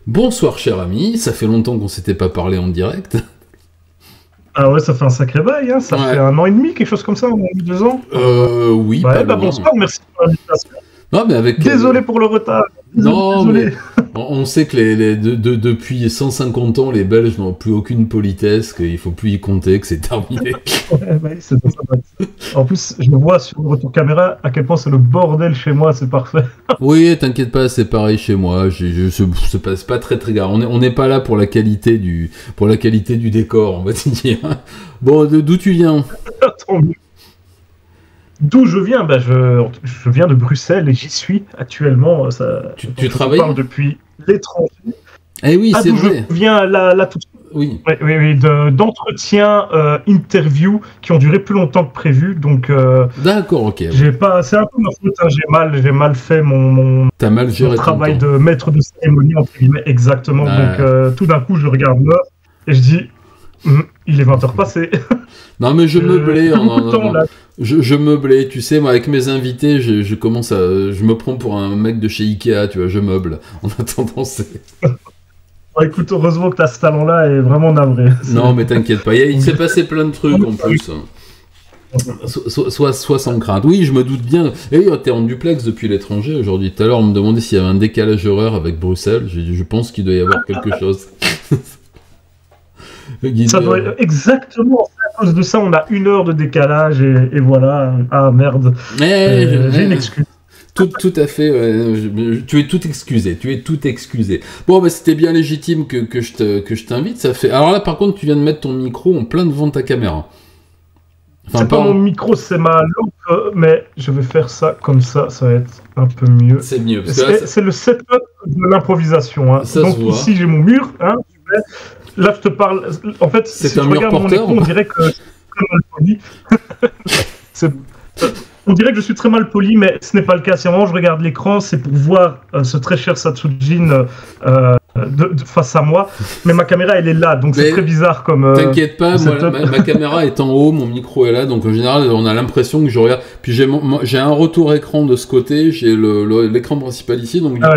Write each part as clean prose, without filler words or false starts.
Bonsoir cher ami, ça fait longtemps qu'on s'était pas parlé en direct. Ah ouais, ça fait un sacré bail, hein. Ça Ouais. fait 1 an et demi, quelque chose comme ça, 2 ans. Oui, Ouais, pas bah loin. bonsoir, merci pour l'invitation. Non, mais avec... Désolé pour le retard. Non, Désolé. mais on sait que depuis 150 ans, les Belges n'ont plus aucune politesse, qu'il faut plus y compter, que c'est terminé. Ouais, bah, c'est ça, ça va être ça. En plus, je vois sur le retour caméra à quel point c'est le bordel chez moi, c'est parfait. Oui, t'inquiète pas, c'est pareil chez moi. Se passe pas très très grave. On n'est pas là pour la qualité du décor, on va te dire. Bon, d'où tu viens? Tant mieux. D'où je viens, bah, je viens de Bruxelles et j'y suis actuellement. Tu Je travailles? parle depuis l'étranger. Eh oui, Ah, c'est d'où vrai. je viens là tout de suite. Oui. Oui, oui, oui, d'entretiens, interviews qui ont duré plus longtemps que prévu. Donc, D'accord, ok. Ouais. j'ai pas, c'est un peu ma faute. Hein, j'ai mal fait mon T'as mal géré ton travail temps. de maître de cérémonie entre guillemets. Exactement. Ah. Donc, tout d'un coup, je regarde l'heure et je dis, il est 20h passé. Non, mais je meublais. Plus beaucoup de temps là. Je meublais, tu sais, moi avec mes invités, je commence à, je me prends pour un mec de chez Ikea, tu vois, je meuble. En attendant, c'est... Bon, écoute, heureusement que t'as ce talent-là est vraiment navré. Non, mais t'inquiète pas, il s'est passé plein de trucs en plus. Soit sans crainte. Oui, je me doute bien. Et t'es en duplex depuis l'étranger aujourd'hui. Tout à l'heure, on me demandait s'il y avait un décalage horaire avec Bruxelles. J'ai dit, je pense qu'il doit y avoir quelque chose. Ça doit être exactement à cause de ça, on a 1 heure de décalage et voilà. Ah merde. J'ai une excuse. Tout à fait. Tu es tout excusé. Tu es tout excusé. Bon, bah c'était bien légitime que je t'invite. Ça fait. Alors là, par contre, tu viens de mettre ton micro en plein devant ta caméra. Enfin, c'est pas mon micro, c'est ma lampe, mais je vais faire ça comme ça va être un peu mieux. C'est mieux. C'est le setup de l'improvisation. Hein. Ça donc ici j'ai mon mur. Hein, là je te parle. En fait, c'est si un tu mur regardes porteur, mon écran, on dirait que je suis très mal poli. On dirait que je suis très mal poli, mais ce n'est pas le cas. Si vraiment je regarde l'écran, c'est pour voir ce très cher Satsujin face à moi. Mais ma caméra, elle est là, donc c'est très bizarre comme. T'inquiète pas, ma caméra est en haut, mon micro est là, donc en général, on a l'impression que je regarde. Puis j'ai un retour écran de ce côté, j'ai l'écran principal ici, donc du coup,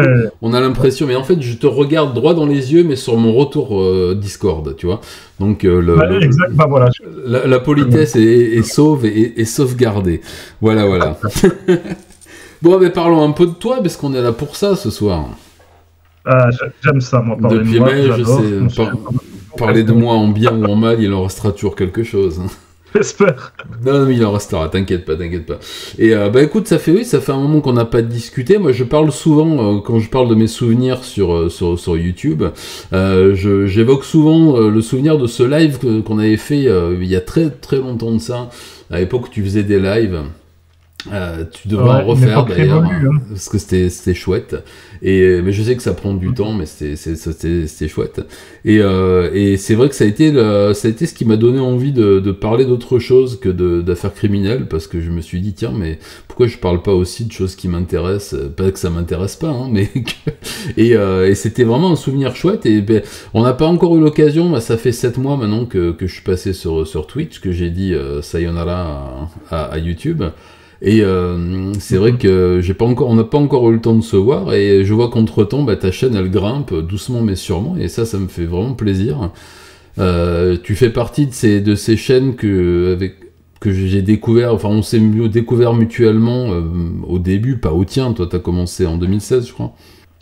on a l'impression. Mais en fait, je te regarde droit dans les yeux, mais sur mon retour Discord, tu vois. Donc voilà. La politesse est sauve et sauvegardée. Voilà. Bon, mais parlons un peu de toi, parce qu'on est là pour ça ce soir. J'aime ça, moi, parler depuis de moi. mai, je sais. Parler de moi en bien ou en mal, il en restera toujours quelque chose. J'espère. Non, mais il en restera, t'inquiète pas. Et bah écoute, ça fait un moment qu'on n'a pas discuté. Moi, je parle souvent, quand je parle de mes souvenirs sur YouTube, j'évoque souvent le souvenir de ce live qu'on avait fait il y a très très longtemps de ça. À l'époque, tu faisais des lives. Tu devrais en refaire d'ailleurs, parce que c'était chouette. Mais je sais que ça prend du temps, mais c'était chouette. Et c'est vrai que ça a été ce qui m'a donné envie de parler d'autre chose que d'affaires criminelles, parce que je me suis dit, tiens, mais pourquoi je parle pas aussi de choses qui m'intéressent? Pas que ça m'intéresse pas, hein, mais et c'était vraiment un souvenir chouette. Et ben, on n'a pas encore eu l'occasion, ça fait 7 mois maintenant que je suis passé sur Twitch, que j'ai dit sayonara à YouTube. Et c'est vrai que on n'a pas encore eu le temps de se voir, et je vois qu'entre-temps, bah, ta chaîne, elle grimpe doucement mais sûrement, et ça me fait vraiment plaisir. Tu fais partie de ces chaînes que j'ai découvert, enfin on s'est découvert mutuellement au début, pas au tien, toi t'as commencé en 2016 je crois.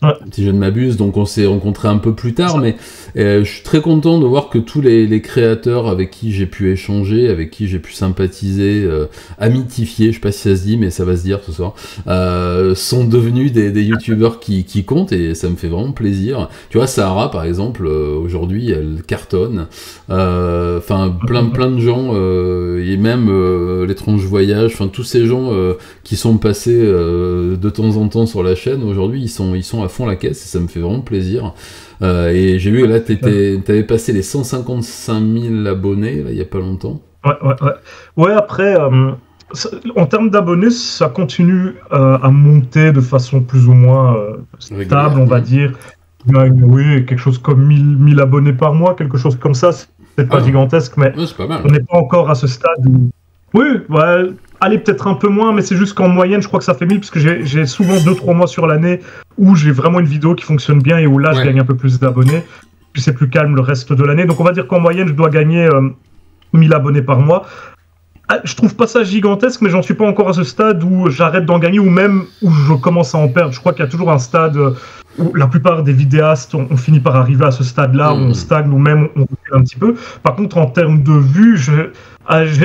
Ouais. Si je ne m'abuse, donc on s'est rencontrés un peu plus tard, mais je suis très content de voir que tous les créateurs avec qui j'ai pu échanger, avec qui j'ai pu sympathiser, amitifier, je sais pas si ça se dit, mais ça va se dire ce soir, sont devenus des youtubeurs qui comptent, et ça me fait vraiment plaisir. Tu vois, Sahara par exemple, aujourd'hui elle cartonne, enfin plein de gens, et même l'étrange voyage, enfin tous ces gens qui sont passés de temps en temps sur la chaîne, aujourd'hui ils sont à fond la caisse, et ça me fait vraiment plaisir. Et j'ai vu que là t'avais passé les 155 000 abonnés là, il y a pas longtemps. Ouais, après en termes d'abonnés, ça continue à monter de façon plus ou moins stable, on va dire. Oui, quelque chose comme 1000 abonnés par mois, quelque chose comme ça. C'est pas gigantesque, mais ouais, c'est pas mal. On n'est pas encore à ce stade où... Oui, ouais. allez, peut-être un peu moins, mais c'est juste qu'en moyenne, je crois que ça fait 1000, parce que j'ai souvent 2-3 mois sur l'année où j'ai vraiment une vidéo qui fonctionne bien et où là, je gagne un peu plus d'abonnés. Puis c'est plus calme le reste de l'année. Donc on va dire qu'en moyenne, je dois gagner 1000 abonnés par mois. Je trouve pas ça gigantesque, mais j'en suis pas encore à ce stade où j'arrête d'en gagner ou même où je commence à en perdre. Je crois qu'il y a toujours un stade où la plupart des vidéastes on finit par arriver à ce stade-là où on stagne ou même on recule un petit peu. Par contre, en termes de vues,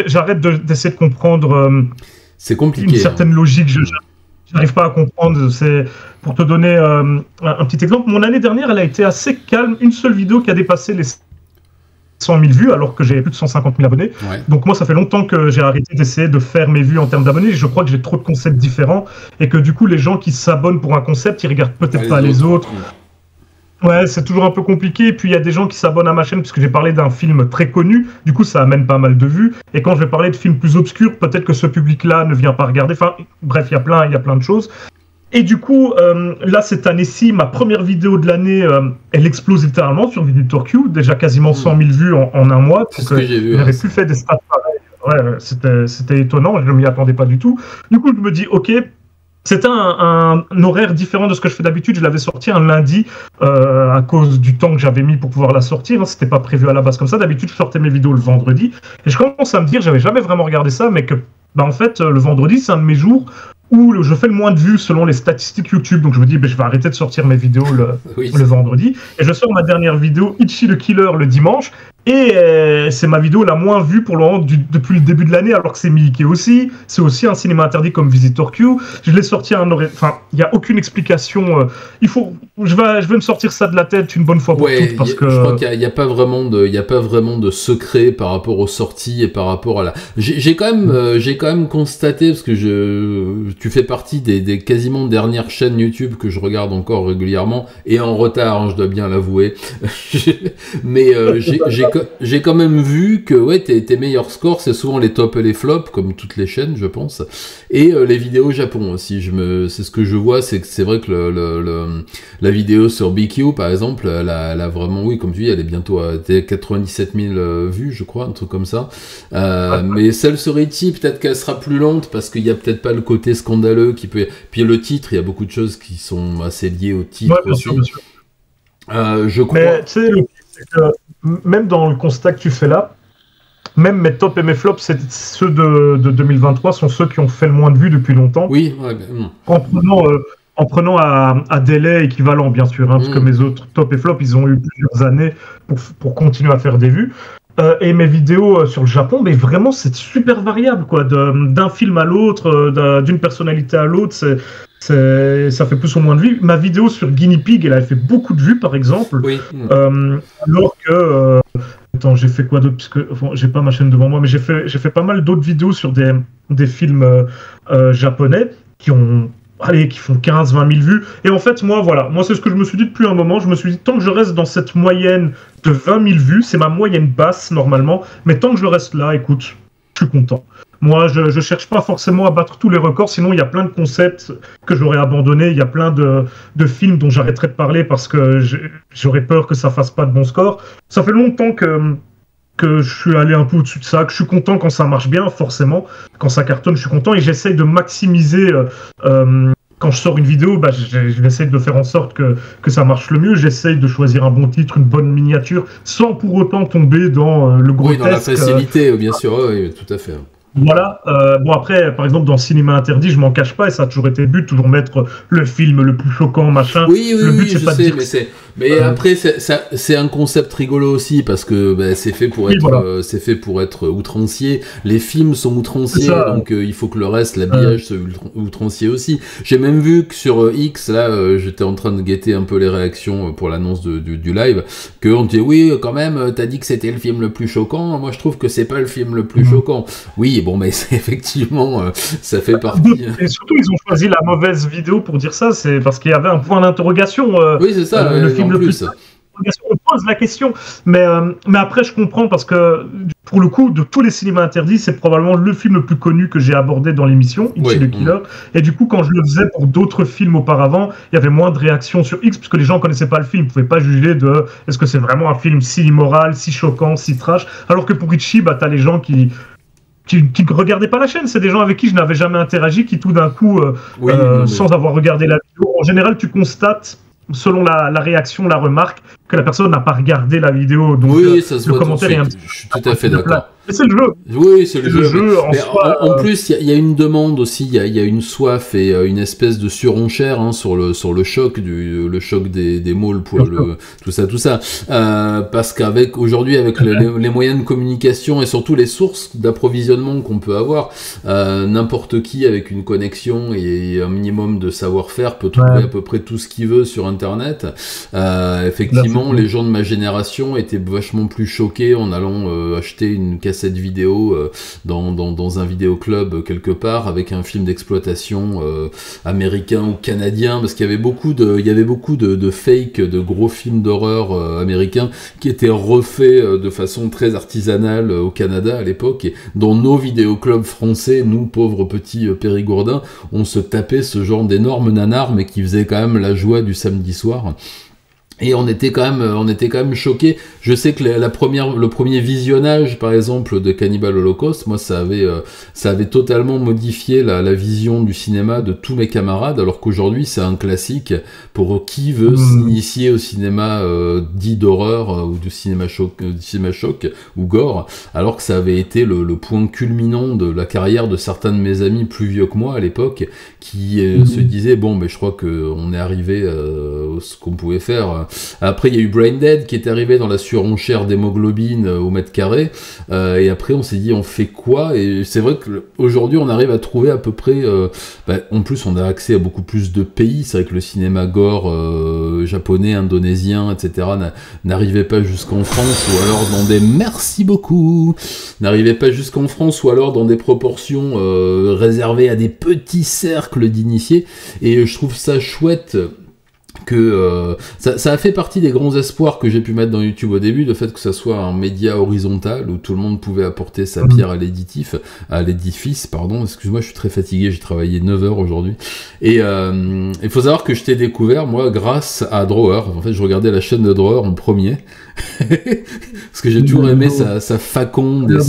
j'arrête d'essayer de comprendre c'est compliqué, une certaine logique. J'arrive pas à comprendre. C'est pour te donner un petit exemple. Mon année dernière, elle a été assez calme. Une seule vidéo qui a dépassé les 100 000 vues, alors que j'avais plus de 150 000 abonnés. Donc moi, ça fait longtemps que j'ai arrêté d'essayer de faire mes vues en termes d'abonnés. Je crois que j'ai trop de concepts différents et que du coup, les gens qui s'abonnent pour un concept, ils regardent peut-être pas les autres. Ouais, c'est toujours un peu compliqué. Et puis il y a des gens qui s'abonnent à ma chaîne puisque j'ai parlé d'un film très connu. Du coup, ça amène pas mal de vues. Et quand je vais parler de films plus obscurs, peut-être que ce public-là ne vient pas regarder. Enfin, bref, il y a plein de choses. Et du coup, là, cette année-ci, ma première vidéo de l'année, elle explose littéralement sur ViditourQ. Déjà quasiment 100 000 vues en un mois. C'est ce que j'ai vu. Je n'avais plus fait des stats pareils. Ouais, c'était étonnant. Je ne m'y attendais pas du tout. Du coup, je me dis, OK, c'était un horaire différent de ce que je fais d'habitude. Je l'avais sorti un lundi à cause du temps que j'avais mis pour pouvoir la sortir. C'était pas prévu à la base comme ça. D'habitude, je sortais mes vidéos le vendredi. Et je commence à me dire, j'avais jamais vraiment regardé ça, mais que, en fait, le vendredi, c'est un de mes jours où je fais le moins de vues selon les statistiques YouTube. Donc je me dis, je vais arrêter de sortir mes vidéos le vendredi. Et je sors ma dernière vidéo, Itchy le Killer, le dimanche. Et c'est ma vidéo la moins vue pour le moment depuis le début de l'année, alors que c'est Mickey aussi. C'est aussi un cinéma interdit comme ViditourQ. Je l'ai sorti à un horaire... Enfin, il n'y a aucune explication. Je vais me sortir ça de la tête une bonne fois pour toutes. Parce que... Je crois qu'il n'y a pas vraiment de secret par rapport aux sorties et par rapport à la... J'ai quand même constaté, parce que tu fais partie des quasiment dernières chaînes YouTube que je regarde encore régulièrement, et en retard, hein, je dois bien l'avouer. Mais j'ai quand même vu que tes meilleurs scores, c'est souvent les tops et les flops, comme toutes les chaînes, je pense, et les vidéos Japon aussi. C'est ce que je vois, c'est vrai que la vidéo sur BQ, par exemple, elle a vraiment, oui, comme tu dis, elle est bientôt à 97 000 vues, je crois, un truc comme ça. Mais celle sur Itchy, peut-être qu'elle sera plus lente, parce qu'il y a peut-être pas le côté scandaleux qui peut... Puis le titre, il y a beaucoup de choses qui sont assez liées au titre aussi. Bien sûr. Je crois... Mais tu sais, le pire, c'est que même dans le constat que tu fais là, même mes tops et mes flops, ceux de 2023 sont ceux qui ont fait le moins de vues depuis longtemps. Oui, en prenant à délai équivalent, bien sûr, parce que mes autres tops et flops, ils ont eu plusieurs années pour continuer à faire des vues. Et mes vidéos sur le Japon, mais vraiment, c'est super variable, quoi. D'un film à l'autre, d'une personnalité à l'autre, ça fait plus ou moins de vues. Ma vidéo sur Guinea Pig, elle a fait beaucoup de vues, par exemple. Oui. Alors que... attends, j'ai fait quoi d'autre? Puisque j'ai pas ma chaîne devant moi, mais j'ai fait pas mal d'autres vidéos sur des films japonais qui font 15-20 000 vues. Et en fait, moi, c'est ce que je me suis dit depuis un moment. Je me suis dit, tant que je reste dans cette moyenne de 20 000 vues, c'est ma moyenne basse, normalement, mais tant que je reste là, écoute, je suis content. Moi, je cherche pas forcément à battre tous les records, sinon il y a plein de concepts que j'aurais abandonnés, il y a plein de films dont j'arrêterai de parler parce que j'aurais peur que ça fasse pas de bons scores. Ça fait longtemps que je suis allé un peu au-dessus de ça, que je suis content quand ça marche bien, forcément. Quand ça cartonne, je suis content et j'essaye de maximiser... quand je sors une vidéo, j'essaye de faire en sorte que ça marche le mieux. J'essaye de choisir un bon titre, une bonne miniature, sans pour autant tomber dans le grotesque. Oui, dans la facilité, bien sûr, oui, tout à fait. Voilà. Bon, après, par exemple, dans Cinéma Interdit, je m'en cache pas, et ça a toujours été le but, toujours mettre le film le plus choquant, machin. Oui, le but, c'est pas de dire... Mais après, c'est un concept rigolo aussi, parce que c'est fait pour être outrancier. Les films sont outranciers, donc il faut que le reste, l'habillage, soit outrancier aussi. J'ai même vu que sur X, là, j'étais en train de guetter un peu les réactions pour l'annonce du live, qu'on disait, oui, quand même, t'as dit que c'était le film le plus choquant. Moi, je trouve que c'est pas le film le plus choquant. Oui, bon, mais c'est effectivement, ça fait partie. Et surtout, ils ont choisi la mauvaise vidéo pour dire ça, c'est parce qu'il y avait un point d'interrogation. Oui, c'est ça, le film le plus. On pose la question, mais après je comprends parce que pour le coup de tous les cinémas interdits c'est probablement le film le plus connu que j'ai abordé dans l'émission, Itchy le Killer, et du coup quand je le faisais pour d'autres films auparavant il y avait moins de réactions sur X parce que les gens connaissaient pas le film, ils pouvaient pas juger de est-ce que c'est vraiment un film si immoral, si choquant, si trash, alors que pour Itchy t'as les gens qui qui ne regardaient pas la chaîne. C'est des gens avec qui je n'avais jamais interagi, qui tout d'un coup, sans avoir regardé la vidéo, en général, tu constates, selon la réaction, la remarque, que la personne n'a pas regardé la vidéo. Donc, oui, ça se le voit commentaire est un petit peu. Je suis tout à fait d'accord. Mais c'est le jeu. Oui, c'est le jeu. En plus, il y a une demande aussi, il y a une soif et une espèce de surenchère hein, sur le choc le choc des malls pour tout ça. Parce qu'avec aujourd'hui, avec les moyens de communication et surtout les sources d'approvisionnement qu'on peut avoir, n'importe qui avec une connexion et un minimum de savoir-faire peut trouver à peu près tout ce qu'il veut sur Internet. Effectivement, les gens de ma génération étaient vachement plus choqués en allant acheter une cassette vidéo dans un vidéoclub quelque part avec un film d'exploitation américain ou canadien, parce qu'il y avait beaucoup de fake, de gros films d'horreur américains qui étaient refaits de façon très artisanale au Canada à l'époque, et dans nos vidéoclubs français, nous pauvres petits périgourdins, on se tapait ce genre d'énormes nanars mais qui faisait quand même la joie du samedi soir. Et on était quand même choqués. Je sais que le premier visionnage, par exemple, de Cannibal Holocaust, moi, ça avait totalement modifié la vision du cinéma de tous mes camarades, alors qu'aujourd'hui, c'est un classique pour qui veut s'initier au cinéma dit d'horreur ou du cinéma choc ou gore, alors que ça avait été le point culminant de la carrière de certains de mes amis plus vieux que moi à l'époque, qui se disaient, bon, mais je crois qu'on est arrivé à ce qu'on pouvait faire. Après, il y a eu Brain Dead qui est arrivé dans la surenchère d'hémoglobine au mètre carré, et après on s'est dit on fait quoi? Et c'est vrai qu'aujourd'hui on arrive à trouver à peu près, en plus on a accès à beaucoup plus de pays. C'est vrai que le cinéma gore japonais, indonésien, etc. n'arrivait pas jusqu'en France, ou alors dans des n'arrivait pas jusqu'en France, ou alors dans des proportions réservées à des petits cercles d'initiés. Et je trouve ça chouette que ça a fait partie des grands espoirs que j'ai pu mettre dans YouTube au début, le fait que ça soit un média horizontal où tout le monde pouvait apporter sa pierre à l'édifice, excuse-moi, je suis très fatigué, j'ai travaillé 9 heures aujourd'hui, et il faut savoir que je t'ai découvert, moi, grâce à Drawer. En fait, je regardais la chaîne de Drawer en premier, parce que j'ai toujours aimé sa faconde,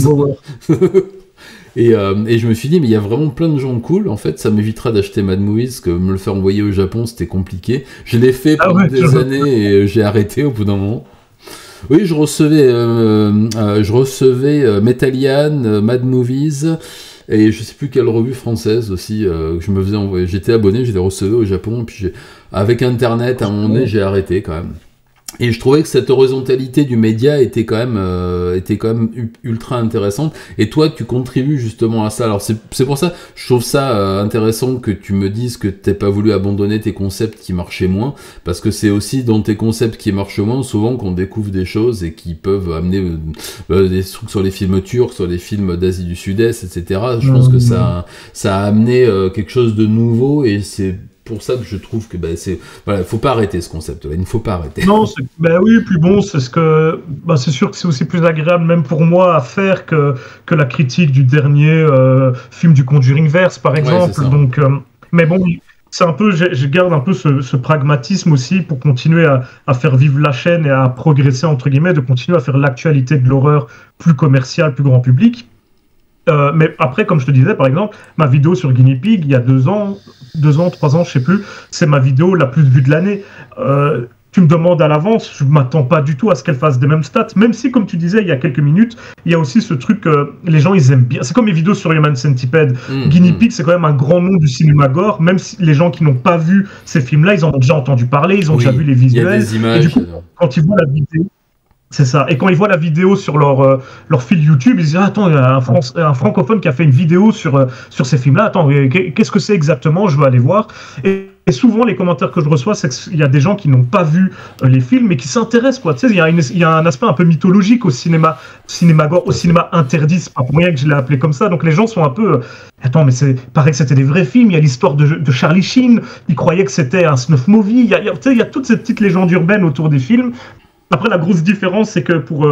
et je me suis dit, mais il y a vraiment plein de gens cool, en fait, ça m'évitera d'acheter Mad Movies, parce que me le faire envoyer au Japon, c'était compliqué. Je l'ai fait pendant des années, et j'ai arrêté au bout d'un moment. Oui, je recevais Metallian, Mad Movies, et je sais plus quelle revue française aussi, que je me faisais envoyer. J'étais abonné, je les recevais au Japon, et puis avec Internet, à un moment donné, j'ai arrêté quand même. Et je trouvais que cette horizontalité du média était quand même ultra intéressante. Et toi, tu contribues justement à ça. Alors c'est pour ça, je trouve ça intéressant que tu me dises que t'aies pas voulu abandonner tes concepts qui marchaient moins, parce que c'est aussi dans tes concepts qui marchent moins souvent qu'on découvre des choses et qui peuvent amener des trucs sur les films turcs, sur les films d'Asie du Sud-Est, etc. Je pense que ça a amené quelque chose de nouveau, et c'est pour ça que je trouve que faut pas arrêter ce concept-là, il ne faut pas arrêter. Non, oui, puis bon, c'est c'est sûr que c'est aussi plus agréable même pour moi à faire que la critique du dernier film du Conjuring Verse, par exemple. Donc, mais bon, c'est un peu, je garde un peu ce pragmatisme aussi pour continuer à faire vivre la chaîne et à progresser entre guillemets, de continuer à faire l'actualité de l'horreur plus commerciale, plus grand public. Mais après, comme je te disais, par exemple, ma vidéo sur Guinea Pig, il y a 2 ans, 3 ans, je sais plus, c'est ma vidéo la plus vue de l'année. Tu me demandes à l'avance, je m'attends pas du tout à ce qu'elle fasse des mêmes stats, même si, comme tu disais il y a quelques minutes, il y a aussi ce truc que les gens, ils aiment bien. C'est comme mes vidéos sur Human Centipede. Guinea Pig, c'est quand même un grand nom du cinéma gore, même si les gens qui n'ont pas vu ces films-là, ils en ont déjà entendu parler, ils ont déjà vu les visuels. Il y a des images. Et du coup, quand ils voient la vidéo, c'est ça. Et quand ils voient la vidéo sur leur fil YouTube, ils disent attends, il y a un francophone qui a fait une vidéo sur ces films-là. Attends, qu'est-ce que c'est exactement? Je veux aller voir. Et souvent, les commentaires que je reçois, c'est qu'il y a des gens qui n'ont pas vu les films, mais qui s'intéressent, quoi. Tu sais, il y a un aspect un peu mythologique au cinéma gore, au cinéma interdit. C'est pas pour rien que je l'ai appelé comme ça. Donc les gens sont un peu attends, mais paraît que c'était des vrais films. Il y a l'histoire de Charlie Sheen. Ils croyaient que c'était un snuff movie. Il y a toutes ces petites légendes urbaines autour des films. Après, la grosse différence, c'est que pour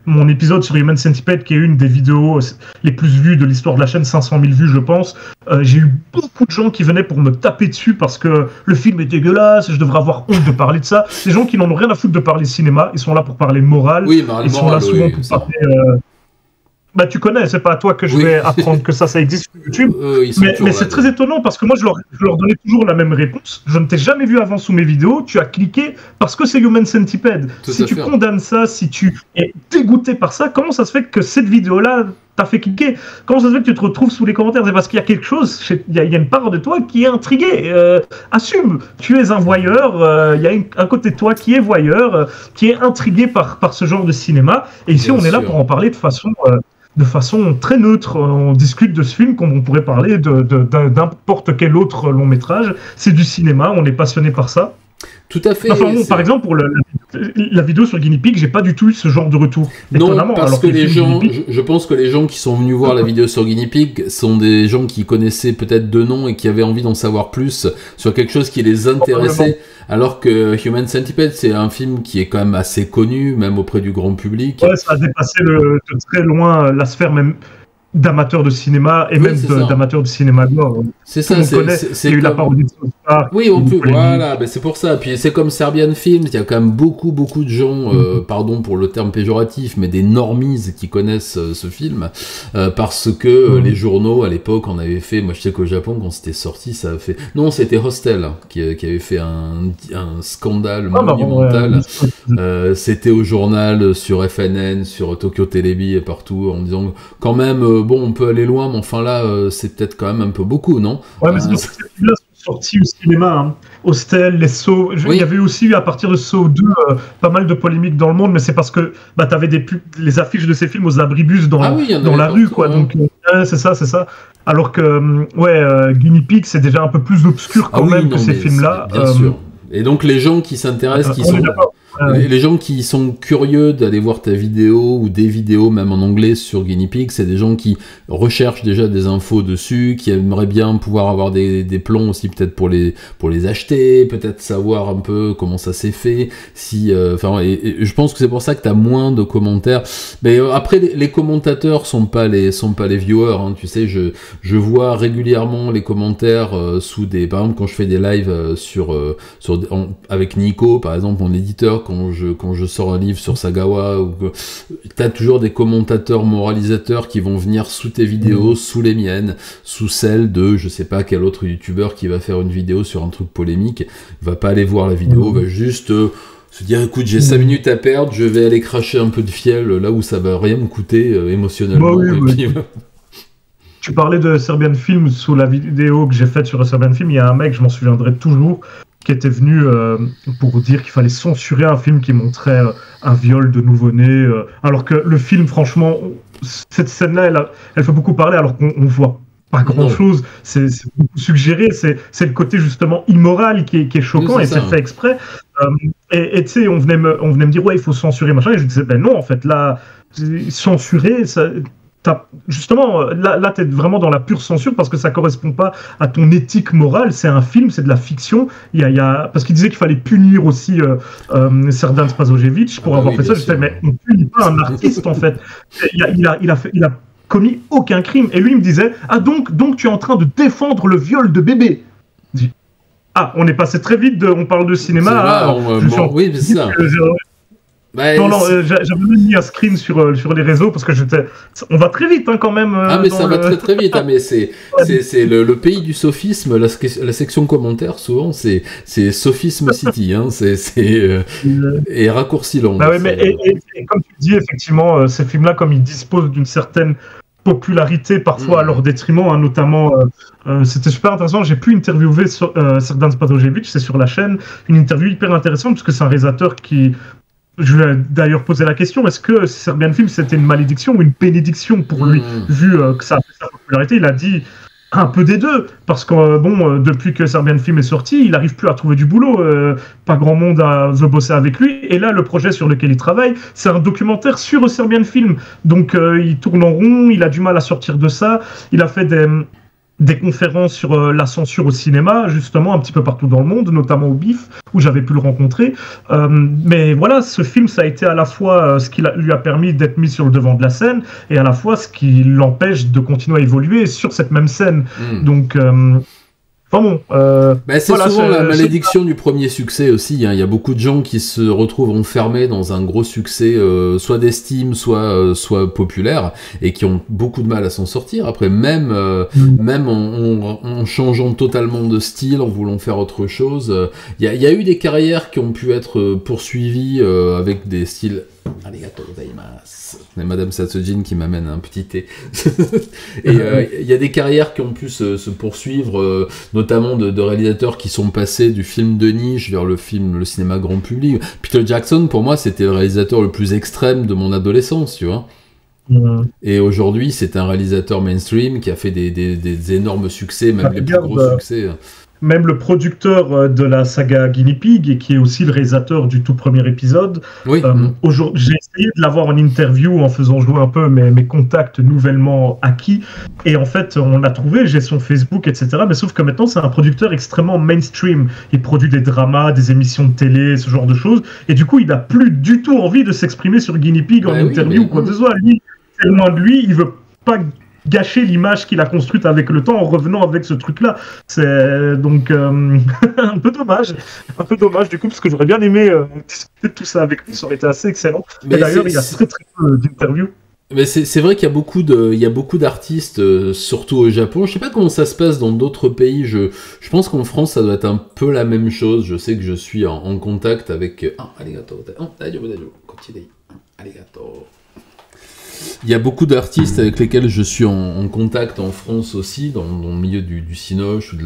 mon épisode sur Human Centipede, qui est une des vidéos les plus vues de l'histoire de la chaîne, 500 000 vues, je pense, j'ai eu beaucoup de gens qui venaient pour me taper dessus parce que le film est dégueulasse, je devrais avoir honte de parler de ça. Des gens qui n'en ont rien à foutre de parler cinéma, ils sont là pour parler morale, ils sont là souvent pour parler... Bah, tu connais, c'est pas à toi que je vais apprendre que ça existe sur YouTube. Mais c'est très étonnant parce que moi, je leur donnais toujours la même réponse. Je ne t'ai jamais vu avant sous mes vidéos. Tu as cliqué parce que c'est Human Centipede. Si tu condamnes ça, si tu es dégoûté par ça, comment ça se fait que cette vidéo-là t'a fait cliquer? Comment ça se fait que tu te retrouves sous les commentaires? C'est parce qu'il y a quelque chose, il y a une part de toi qui est intriguée. Assume, tu es un voyeur, il y a un côté de toi qui est voyeur, qui est intrigué par ce genre de cinéma. Et ici, on est là pour en parler de façon très neutre. On discute de ce film comme on pourrait parler de n'importe quel autre long métrage. C'est du cinéma, on est passionné par ça. Tout à fait. Enfin, bon, par exemple, pour la vidéo sur Guinea Pig, j'ai pas du tout eu ce genre de retour. Non, parce que les gens, je pense que les gens qui sont venus voir la vidéo sur Guinea Pig sont des gens qui connaissaient peut-être de nom et qui avaient envie d'en savoir plus sur quelque chose qui les intéressait. Alors que Human Centipede, c'est un film qui est quand même assez connu, même auprès du grand public. Ouais, ça a dépassé de très loin la sphère même d'amateurs de cinéma et même d'amateurs de cinéma gore. C'est ça, c'est eu la parodie de South Park. Oui, on peut, voilà, ben c'est pour ça. Puis c'est comme Serbian Film, il y a quand même beaucoup de gens, pardon pour le terme péjoratif, mais des normies qui connaissent ce film, parce que les journaux, à l'époque, on avait fait, moi je sais qu'au Japon, quand c'était sorti, ça a fait... Non, c'était Hostel qui avait fait un scandale monumental. C'était au journal, sur FNN, sur Tokyo Telebi et partout, en disant, quand même... bon, on peut aller loin, mais enfin là, c'est peut-être quand même un peu beaucoup, non? Ouais, mais c'est parce que ces films-là sont sortis au cinéma. Hein. Hostel, les Saw. Il y avait aussi eu, à partir de Saw 2, pas mal de polémiques dans le monde, mais c'est parce que tu avais les affiches de ces films aux abribus dans la rue, quoi. Donc, c'est ça. Alors que, Guinea Pig, c'est déjà un peu plus obscur quand même que ces films-là. Bien sûr. Et donc, les gens qui s'intéressent, les gens qui sont curieux d'aller voir ta vidéo ou des vidéos même en anglais sur Guinea Pig, c'est des gens qui recherchent déjà des infos dessus, qui aimeraient bien pouvoir avoir des plans aussi peut-être pour les acheter, peut-être savoir un peu comment ça s'est fait. Et je pense que c'est pour ça que tu as moins de commentaires. Mais après les commentateurs sont pas les viewers, hein, tu sais, je vois régulièrement les commentaires sous par exemple quand je fais des lives avec Nico par exemple, mon éditeur, quand je sors un livre sur Sagawa, t'as toujours des commentateurs moralisateurs qui vont venir sous tes vidéos, sous les miennes, sous celles de je sais pas quel autre youtubeur qui va faire une vidéo sur un truc polémique, va pas aller voir la vidéo, va juste se dire écoute, j'ai 5 minutes à perdre, je vais aller cracher un peu de fiel là où ça va rien me coûter émotionnellement. Puis... Tu parlais de Serbian Film sous la vidéo que j'ai faite sur Serbian Film, il y a un mec, je m'en souviendrai toujours, qui était venu pour dire qu'il fallait censurer un film qui montrait un viol de nouveau-né, alors que le film, franchement, cette scène-là, elle fait beaucoup parler, alors qu'on voit pas grand-chose, c'est beaucoup suggéré, c'est le côté justement immoral qui est choquant, et c'est fait exprès. Et tu sais, on venait me dire, ouais, il faut censurer, machin, et je disais, ben non, en fait, là, censurer, ça... Justement, là tu es vraiment dans la pure censure parce que ça correspond pas à ton éthique morale. C'est un film, c'est de la fiction. Parce qu'il disait qu'il fallait punir aussi Serdan Spasojevic pour avoir fait ça. Je disais, mais on punit pas un artiste en fait. Il a commis aucun crime. Et lui il me disait, donc tu es en train de défendre le viol de bébé. Je dis, on est passé très vite on parle de cinéma. Oui, c'est ça. Non, j'avais même mis un screen sur les réseaux parce que on va très vite quand même. Mais ça va très vite. Mais c'est le pays du sophisme. La section commentaires souvent c'est Sophisme City. Hein, et raccourci long. Et comme tu dis effectivement, ces films-là, comme ils disposent d'une certaine popularité parfois à leur détriment, hein, notamment c'était super intéressant, j'ai pu interviewer Serdan Spasojevic, c'est sur la chaîne, une interview hyper intéressante parce que c'est un réalisateur qui... Je lui ai d'ailleurs posé la question, est-ce que Serbian Film c'était une malédiction ou une bénédiction pour lui, vu que ça a fait sa popularité? Il a dit un peu des deux, parce que depuis que Serbian Film est sorti, il n'arrive plus à trouver du boulot, pas grand monde veut bosser avec lui, et là le projet sur lequel il travaille, c'est un documentaire sur Serbian Film, donc il tourne en rond, il a du mal à sortir de ça, il a fait des conférences sur la censure au cinéma, justement, un petit peu partout dans le monde, notamment au BIF, où j'avais pu le rencontrer. Mais voilà, ce film, ça a été à la fois ce qui lui a permis d'être mis sur le devant de la scène, et à la fois ce qui l'empêche de continuer à évoluer sur cette même scène. Donc, Enfin bon, c'est voilà, souvent la malédiction du premier succès aussi. Hein. Il y a beaucoup de gens qui se retrouvent enfermés dans un gros succès, soit d'estime, soit populaire, et qui ont beaucoup de mal à s'en sortir. Après, même en changeant totalement de style, en voulant faire autre chose, il y a eu des carrières qui ont pu être poursuivies avec des styles. Arigato gozaimasu. C'est Madame Satsujin qui m'amène un petit thé. Et il y a des carrières qui ont pu se poursuivre, notamment de réalisateurs qui sont passés du film de niche vers le cinéma grand public. Peter Jackson, pour moi, c'était le réalisateur le plus extrême de mon adolescence, tu vois. Et aujourd'hui, c'est un réalisateur mainstream qui a fait des énormes succès, même les plus gros succès. Même le producteur de la saga Guinea Pig, et qui est aussi le réalisateur du tout premier épisode. Oui. J'ai essayé de l'avoir en interview en faisant jouer un peu mes contacts nouvellement acquis. Et en fait, on a trouvé, j'ai son Facebook, etc. Mais sauf que maintenant, c'est un producteur extrêmement mainstream. Il produit des dramas, des émissions de télé, ce genre de choses. Et du coup, il n'a plus du tout envie de s'exprimer sur Guinea Pig en interview ou quoi que ce soit. Lui, c'est loin de lui, il veut pas gâcher l'image qu'il a construite avec le temps en revenant avec ce truc-là. C'est donc un peu dommage du coup, parce que j'aurais bien aimé discuter de tout ça avec lui, ça aurait été assez excellent. Mais et d'ailleurs, il y a très peu d'interviews. Mais c'est vrai qu'il y a beaucoup d'artistes, surtout au Japon. Je sais pas comment ça se passe dans d'autres pays. Je pense qu'en France, ça doit être un peu la même chose. Je sais que je suis en contact avec... arigato. Continue. Arigato. Il y a beaucoup d'artistes avec lesquels je suis en contact en France aussi, dans le milieu du cinoche ou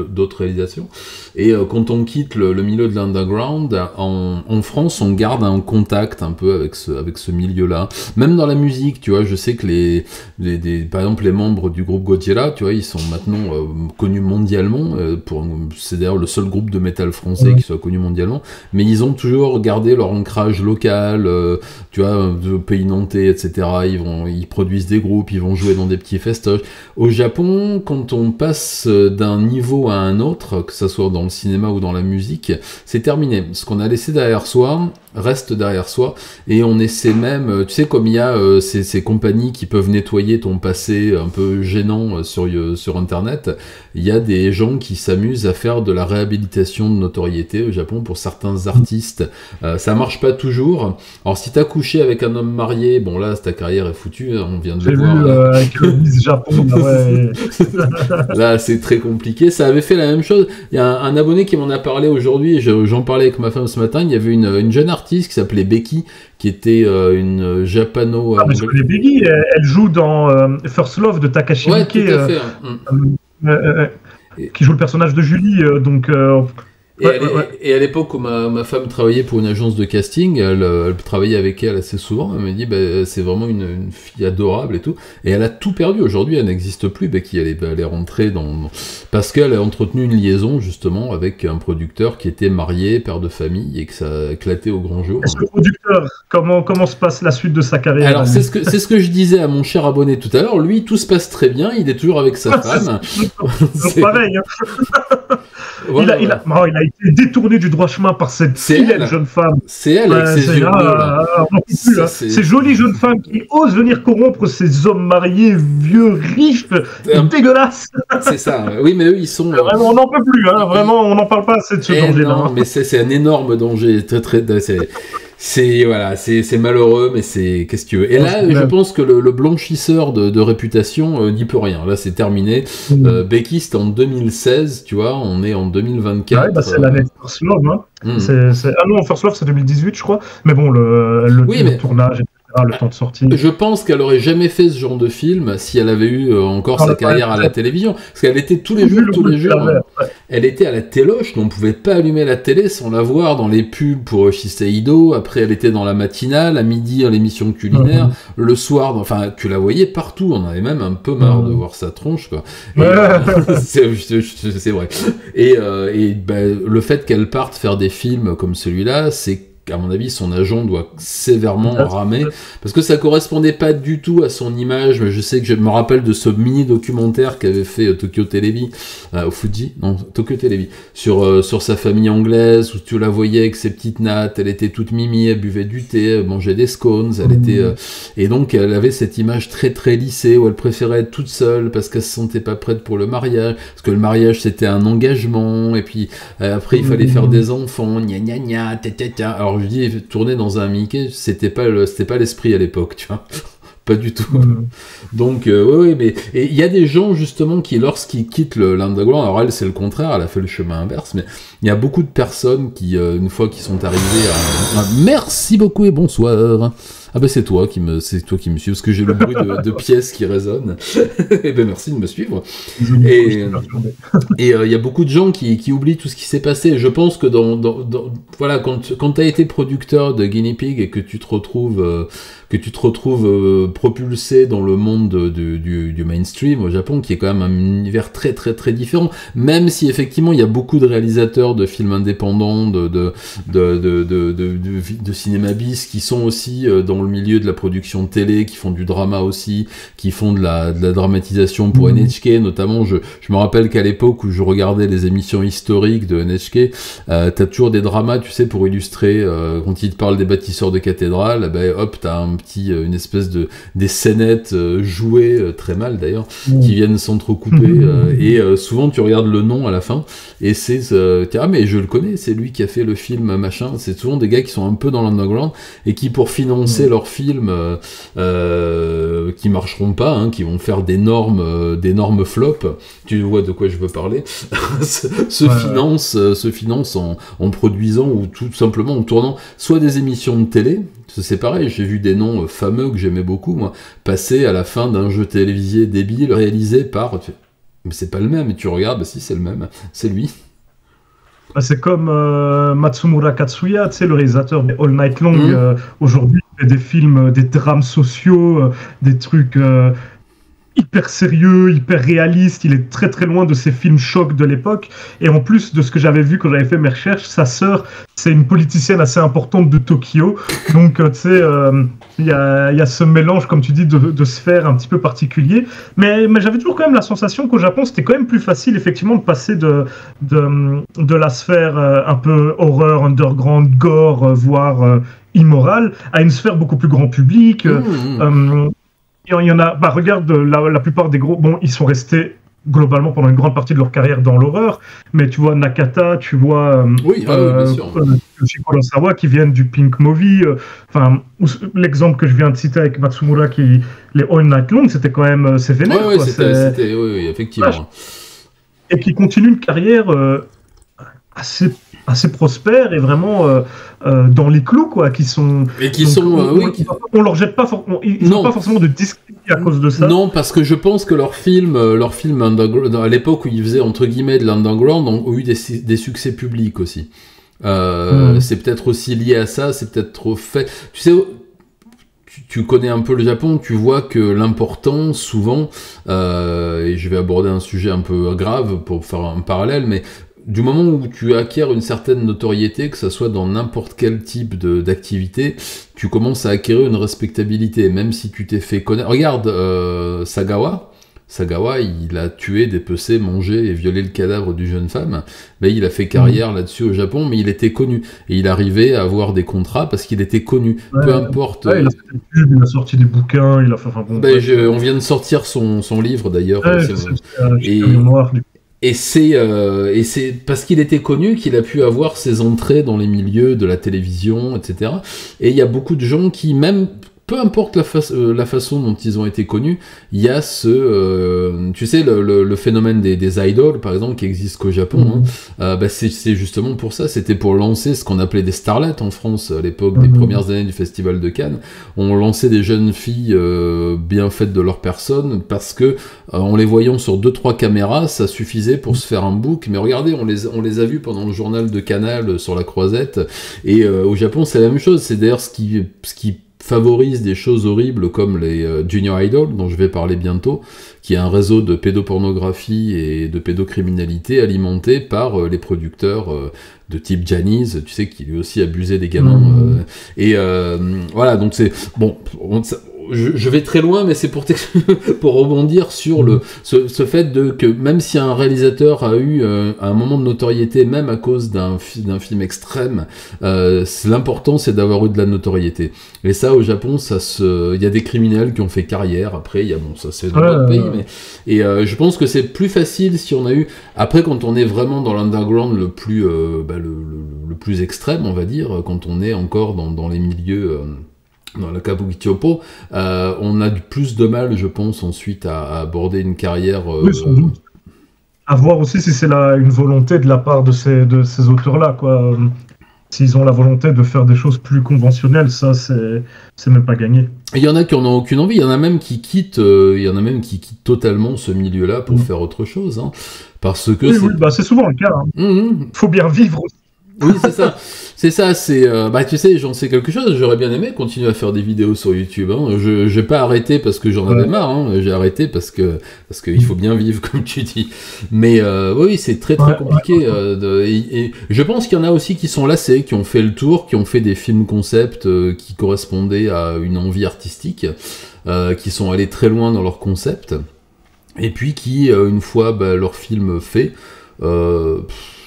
d'autres réalisations. Et quand on quitte le milieu de l'underground, en France, on garde un contact un peu avec ce milieu-là. Même dans la musique, tu vois, je sais que par exemple, les membres du groupe Gojira, tu vois, ils sont maintenant connus mondialement. C'est d'ailleurs le seul groupe de métal français qui soit connu mondialement. Mais ils ont toujours gardé leur ancrage local, tu vois, de pays nantais, etc. Ils produisent des groupes, ils vont jouer dans des petits festoches. Au Japon, quand on passe d'un niveau à un autre, que ce soit dans le cinéma ou dans la musique, c'est terminé. Ce qu'on a laissé derrière soi reste derrière soi, et on essaie même, tu sais, comme il y a ces compagnies qui peuvent nettoyer ton passé un peu gênant sur internet, il y a des gens qui s'amusent à faire de la réhabilitation de notoriété au Japon pour certains artistes. Ça marche pas toujours. Alors si t'as couché avec un homme marié, bon là ta carrière est foutue, hein, on vient de le voir. Avec le Miss Japon, ouais. Là c'est très compliqué. Ça avait fait la même chose. Il y a un abonné qui m'en a parlé aujourd'hui, et j'en parlais avec ma femme ce matin. Il y avait une jeune artiste qui s'appelait Becky, qui était une japano... mais je connais Becky, elle joue dans First Love de Takashi Miike, tout à fait. qui joue le personnage de Julie, donc... Et à l'époque où ma femme travaillait pour une agence de casting, elle travaillait avec elle assez souvent. Elle m'a dit c'est vraiment une fille adorable et tout. Et elle a tout perdu. Aujourd'hui, elle n'existe plus. Becky, elle est rentrée parce qu'elle a entretenu une liaison justement avec un producteur qui était marié, père de famille, et que ça a éclaté au grand jour. Est-ce que le producteur, comment se passe la suite de sa carrière? Alors c'est ce que je disais à mon cher abonné tout à l'heure. Lui, tout se passe très bien. Il est toujours avec sa femme. C'est pareil. Hein. Voilà, il a été détourné du droit chemin par cette vilaine jeune femme. C'est elle avec ses yeux bleus. Ces jolies jeunes femmes qui osent venir corrompre ces hommes mariés, vieux, riches, dégueulasses. C'est ça. Oui, mais eux, ils sont... Vraiment, on n'en peut plus. Hein. Vraiment, on n'en parle pas assez de ce danger-là. Non, mais c'est un énorme danger. C'est malheureux, mais qu'est-ce que tu veux. Et là, je pense que le blanchisseur de réputation n'y peut rien. Là, c'est terminé. Becky, c'était en 2016, tu vois, on est en 2024. Ouais, c'est l'année de First Love, hein. Ah non, First Love, c'est 2018, je crois. Mais bon, le tournage, etc., le temps de sortie. Je pense qu'elle aurait jamais fait ce genre de film si elle avait eu encore sa carrière à la télévision. Parce qu'elle était tous les jours. Elle était à la téloche, on ne pouvait pas allumer la télé sans la voir dans les pubs pour Shiseido. Après, elle était dans la matinale, à midi, à l'émission culinaire. Le soir, enfin, tu la voyais partout. On avait même un peu marre de voir sa tronche, quoi. C'est vrai. Et le fait qu'elle parte faire des films comme celui-là, c'est à mon avis, son agent doit sévèrement ramer, parce que ça correspondait pas du tout à son image. Je sais que je me rappelle de ce mini-documentaire qu'avait fait Tokyo Television, Tokyo Television, sur sa famille anglaise, où tu la voyais avec ses petites nattes, elle était toute mimi, elle buvait du thé, elle mangeait des scones, elle était... et donc, elle avait cette image très très lissée, où elle préférait être toute seule, parce qu'elle se sentait pas prête pour le mariage, parce que le mariage, c'était un engagement, et puis après, il fallait faire des enfants, gna gna gna, ta. Alors je dis, tourner dans un Mickey, c'était pas l'esprit à l'époque, tu vois. Pas du tout. Donc, oui, mais il y a des gens, justement, qui, lorsqu'ils quittent l'underground, alors elle, c'est le contraire, elle a fait le chemin inverse, mais il y a beaucoup de personnes qui, une fois qu'ils sont arrivés à... Merci beaucoup et bonsoir. Ah ben c'est toi qui me suis, parce que j'ai le bruit de pièces qui résonnent. Et ben merci de me suivre. Et il y a beaucoup de gens qui oublient tout ce qui s'est passé. Je pense que voilà, quand tu as été producteur de Guinea Pig et que tu te retrouves propulsé dans le monde du mainstream au Japon, qui est quand même un univers très très très différent, même si effectivement il y a beaucoup de réalisateurs de films indépendants, de cinéma bis, qui sont aussi dans le milieu de la production télé, qui font du drama aussi, qui font de la dramatisation pour NHK notamment. Je me rappelle qu'à l'époque où je regardais les émissions historiques de NHK, t'as toujours des dramas, tu sais, pour illustrer, quand ils te parlent des bâtisseurs de cathédrales, ben hop, t'as une espèce des scénettes jouées, très mal d'ailleurs, qui viennent s'entrecouper, et souvent tu regardes le nom à la fin, et c'est ah mais je le connais, c'est lui qui a fait le film machin. C'est souvent des gars qui sont un peu dans l'underground et qui, pour financer leurs films qui marcheront pas, hein, qui vont faire d'énormes flops, tu vois de quoi je veux parler, se finance en produisant, ou tout simplement en tournant soit des émissions de télé. C'est pareil, j'ai vu des noms fameux que j'aimais beaucoup, moi, passer à la fin d'un jeu télévisé débile réalisé par... Mais c'est pas le même, et tu regardes, bah si, c'est le même, c'est lui. C'est comme Matsumura Katsuya, tu sais, le réalisateur de All Night Long. Aujourd'hui, il fait des films, des drames sociaux, des trucs hyper sérieux, hyper réaliste. Il est très très loin de ces films chocs de l'époque. Et en plus de ce que j'avais vu quand j'avais fait mes recherches, sa sœur, c'est une politicienne assez importante de Tokyo. Donc, tu sais, il y a ce mélange, comme tu dis, de sphères un petit peu particulier. Mais j'avais toujours quand même la sensation qu'au Japon, c'était quand même plus facile, effectivement, de passer de la sphère un peu horreur, underground, gore, voire immorale, à une sphère beaucoup plus grand public. Il y en a, regarde, la plupart des gros, bon, ils sont restés globalement pendant une grande partie de leur carrière dans l'horreur, mais tu vois Nakata, tu vois Yoshiko Kurosawa qui viennent du Pink Movie, l'exemple que je viens de citer avec Matsumura, les All Night Long, c'était quand même, c'est vénère. Oui, effectivement. Et qui continue une carrière assez prospère et vraiment dans les clous, quoi, qui sont... Et qui sont... on leur jette pas... Ils n'ont pas forcément de discrédit à cause de ça. Non, parce que je pense que leurs films underground, à l'époque où ils faisaient, entre guillemets, de l'underground, ont eu des succès publics aussi. C'est peut-être aussi lié à ça, c'est peut-être trop fait... Tu sais... Tu connais un peu le Japon, tu vois que l'important, souvent, et je vais aborder un sujet un peu grave pour faire un parallèle, mais du moment où tu acquiers une certaine notoriété, que ça soit dans n'importe quel type d'activité, tu commences à acquérir une respectabilité, même si tu t'es fait connaître. Regarde Sagawa, il a tué, dépecé, mangé et violé le cadavre d'une jeune femme. Mais il a fait carrière là-dessus au Japon, mais il était connu. Et il arrivait à avoir des contrats parce qu'il était connu. Peu importe. Il a fait des pubs, il a sorti des bouquins, il a fait... on vient de sortir son livre d'ailleurs. Et c'est parce qu'il était connu qu'il a pu avoir ses entrées dans les milieux de la télévision, etc. Et il y a beaucoup de gens qui, même peu importe la façon dont ils ont été connus, il y a tu sais, le phénomène des idoles, par exemple, qui existe qu'au Japon. C'est justement pour ça. C'était pour lancer ce qu'on appelait des starlets en France à l'époque des premières années du Festival de Cannes. On lançait des jeunes filles bien faites de leur personne parce que en les voyant sur 2-3 caméras, ça suffisait pour se faire un book. Mais regardez, on les a vus pendant le journal de Canal sur la Croisette. Et au Japon, c'est la même chose. C'est d'ailleurs ce qui favorise des choses horribles comme les Junior Idol, dont je vais parler bientôt, qui est un réseau de pédopornographie et de pédocriminalité alimenté par les producteurs de type Janice, tu sais, qui lui aussi abusait des gamins. Voilà, donc c'est... Bon, je vais très loin, mais c'est pour rebondir sur ce fait que même si un réalisateur a eu un moment de notoriété, même à cause d'un film extrême, l'important c'est d'avoir eu de la notoriété. Et ça, au Japon, il y a des criminels qui ont fait carrière. Après, ça c'est dans d'autres pays, mais je pense que c'est plus facile si on a eu. Après, quand on est vraiment dans l'underground le plus extrême, on va dire, quand on est encore dans les milieux. Dans le Kabuki-Chopo, on a plus de mal, je pense, ensuite à aborder une carrière... Oui, sans doute. À voir aussi si c'est une volonté de la part de ces auteurs-là, quoi. S'ils ont la volonté de faire des choses plus conventionnelles, ça, c'est même pas gagné. Il y en a qui en ont aucune envie, il y en a même qui quittent, totalement ce milieu-là pour faire autre chose, hein, parce que... Oui, c'est souvent le cas. Hein. Faut bien vivre aussi. Oui, c'est ça, tu sais, j'en sais quelque chose, j'aurais bien aimé continuer à faire des vidéos sur YouTube, hein. J'ai pas arrêté parce que j'en avais marre, hein. J'ai arrêté parce que il faut bien vivre, comme tu dis. Mais oui, c'est très compliqué, et je pense qu'il y en a aussi qui sont lassés, qui ont fait le tour, qui ont fait des films concept qui correspondaient à une envie artistique, qui sont allés très loin dans leur concept, et puis qui, une fois leur film fait,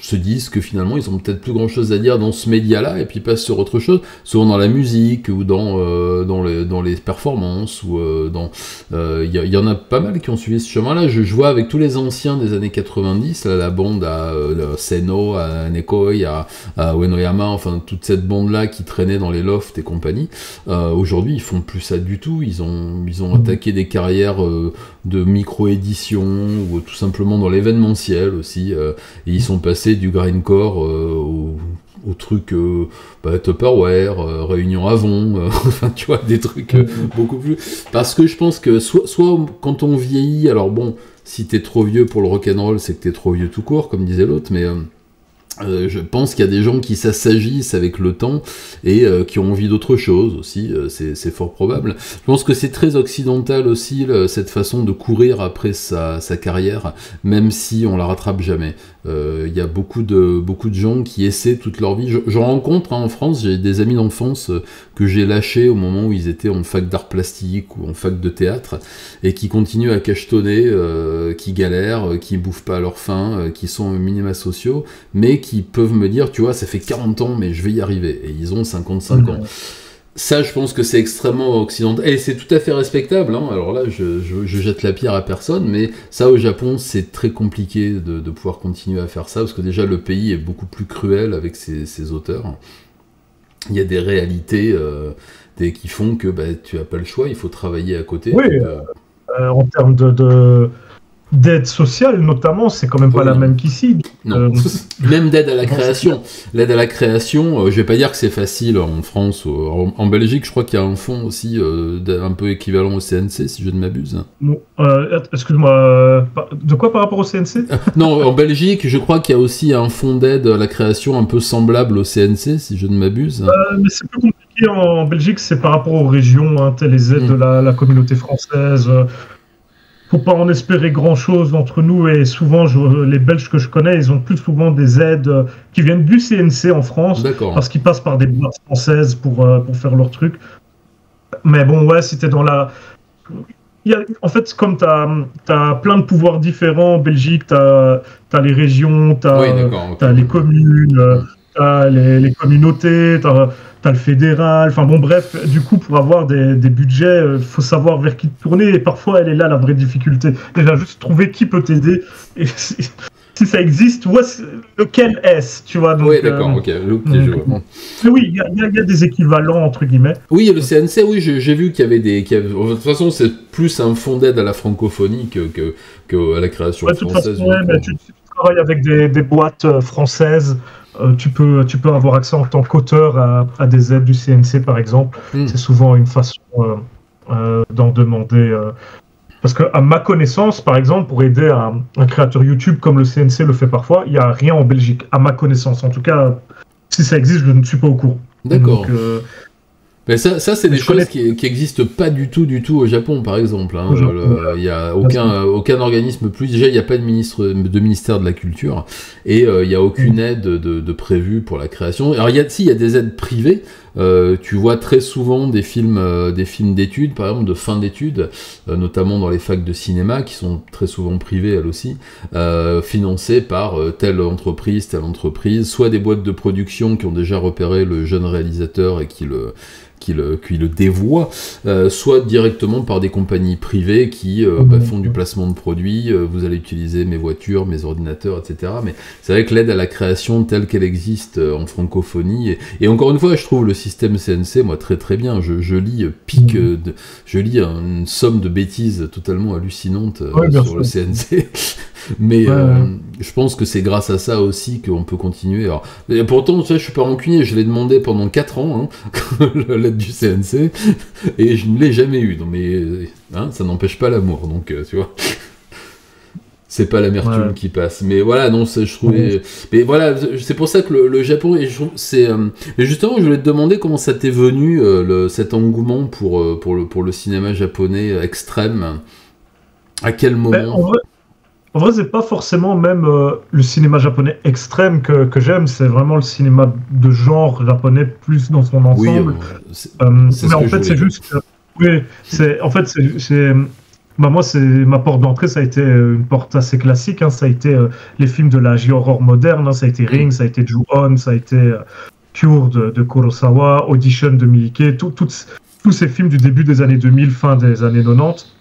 se disent que finalement ils ont peut-être plus grand chose à dire dans ce média-là et puis passent sur autre chose, souvent dans la musique ou dans les performances ou il y en a pas mal qui ont suivi ce chemin-là. Je vois avec tous les anciens des années 90, là, la bande à Seno, à Nekoi, à Uenoyama, enfin toute cette bande-là qui traînait dans les lofts et compagnie. Aujourd'hui ils font plus ça du tout, ils ont attaqué des carrières de micro-édition ou tout simplement dans l'événementiel aussi, et ils sont passés du grindcore au truc Tupperware, Réunion Avon, enfin tu vois, des trucs beaucoup plus... Parce que je pense que soit quand on vieillit, alors bon, si t'es trop vieux pour le rock'n'roll, c'est que t'es trop vieux tout court, comme disait l'autre, mais... je pense qu'il y a des gens qui s'assagissent avec le temps et qui ont envie d'autre chose aussi, c'est fort probable. Je pense que c'est très occidental aussi, cette façon de courir après sa carrière, même si on la rattrape jamais. Il y a beaucoup de gens qui essaient toute leur vie. J'en rencontre en France, j'ai des amis d'enfance que j'ai lâchés au moment où ils étaient en fac d'art plastique ou en fac de théâtre et qui continuent à cachetonner, qui galèrent, qui bouffent pas à leur faim, qui sont minima sociaux, mais qui peuvent me dire, tu vois, ça fait 40 ans, mais je vais y arriver. Et ils ont 55 ans. Ça, je pense que c'est extrêmement occidental. Et c'est tout à fait respectable, hein. Alors là, je jette la pierre à personne, mais ça, au Japon, c'est très compliqué de pouvoir continuer à faire ça, parce que déjà, le pays est beaucoup plus cruel avec ses auteurs. Il y a des réalités qui font que tu n'as pas le choix, il faut travailler à côté. Oui, en termes d'aide sociale, notamment, c'est quand même pas la même qu'ici. Non. Même d'aide à la création. L'aide à la création, je vais pas dire que c'est facile en France. En Belgique, je crois qu'il y a un fonds aussi un peu équivalent au CNC, si je ne m'abuse. Excuse-moi, de quoi par rapport au CNC? Non, en Belgique, je crois qu'il y a aussi un fonds d'aide à la création un peu semblable au CNC, si je ne m'abuse. Mais c'est plus compliqué en Belgique, c'est par rapport aux régions, hein, les aides de la communauté française. Faut pas en espérer grand-chose entre nous, et souvent les Belges que je connais, ils ont plus souvent des aides qui viennent du CNC en France, parce qu'ils passent par des boîtes françaises pour faire leur truc. Mais bon, ouais, si t'es dans en fait, comme t'as plein de pouvoirs différents en Belgique, t'as les régions, t'as les communes, t'as les communautés, t'as le fédéral, enfin bon bref, du coup pour avoir des budgets, faut savoir vers qui te tourner, et parfois elle est là la vraie difficulté. Déjà juste trouver qui peut t'aider, et si ça existe, lequel est-ce, tu vois. Donc, oui, d'accord, ok. Oui, il y a des équivalents, entre guillemets. Oui, le CNC, oui, j'ai vu qu'il y avait de toute façon, c'est plus un fonds d'aide à la francophonie que à la création française. De toute façon, tu travailles avec des boîtes françaises. Tu peux avoir accès en tant qu'auteur à des aides du CNC, par exemple. C'est souvent une façon d'en demander. Parce qu'à ma connaissance, par exemple, pour aider un créateur YouTube comme le CNC le fait parfois, il n'y a rien en Belgique, à ma connaissance. En tout cas, si ça existe, je ne suis pas au courant. D'accord. Mais ça c'est des choses qui existent pas du tout au Japon, par exemple. Hein. Il y a aucun organisme plus. Déjà, il n'y a pas de ministère de la culture et il n'y a aucune aide de prévue pour la création. Alors il y a des aides privées. Tu vois très souvent des films d'études, par exemple de fin d'études, notamment dans les facs de cinéma, qui sont très souvent privées elles aussi, financées par telle entreprise, soit des boîtes de production qui ont déjà repéré le jeune réalisateur et qui le dévoie, soit directement par des compagnies privées qui font du placement de produits, vous allez utiliser mes voitures, mes ordinateurs, etc. Mais c'est vrai que l'aide à la création telle qu'elle existe en francophonie, et encore une fois, je trouve le système CNC, moi, très très bien. Je lis je lis une somme de bêtises totalement hallucinantes sur le CNC. Mais je pense que c'est grâce à ça aussi qu'on peut continuer. Alors, et pourtant, je suis pas rancunier, je l'ai demandé pendant 4 ans, l'aide du CNC, et je ne l'ai jamais eu. Donc, mais ça n'empêche pas l'amour, donc tu vois. C'est pas l'amertume qui passe. Mais voilà, non, je trouvais. Mais voilà, c'est pour ça que le Japon, et je trouve, c'est. Et justement, je voulais te demander comment ça t'est venu, cet engouement pour le cinéma japonais extrême. À quel moment? En vrai, c'est pas forcément même le cinéma japonais extrême que j'aime, c'est vraiment le cinéma de genre japonais plus dans son ensemble. Mais en fait, c'est juste moi, ma porte d'entrée, ça a été une porte assez classique. Hein, ça a été les films de la J-horror moderne. Hein, ça a été Ring, ça a été Ju-On, ça a été Cure de Kurosawa, Audition de Miike, tous ces films du début des années 2000, fin des années 90.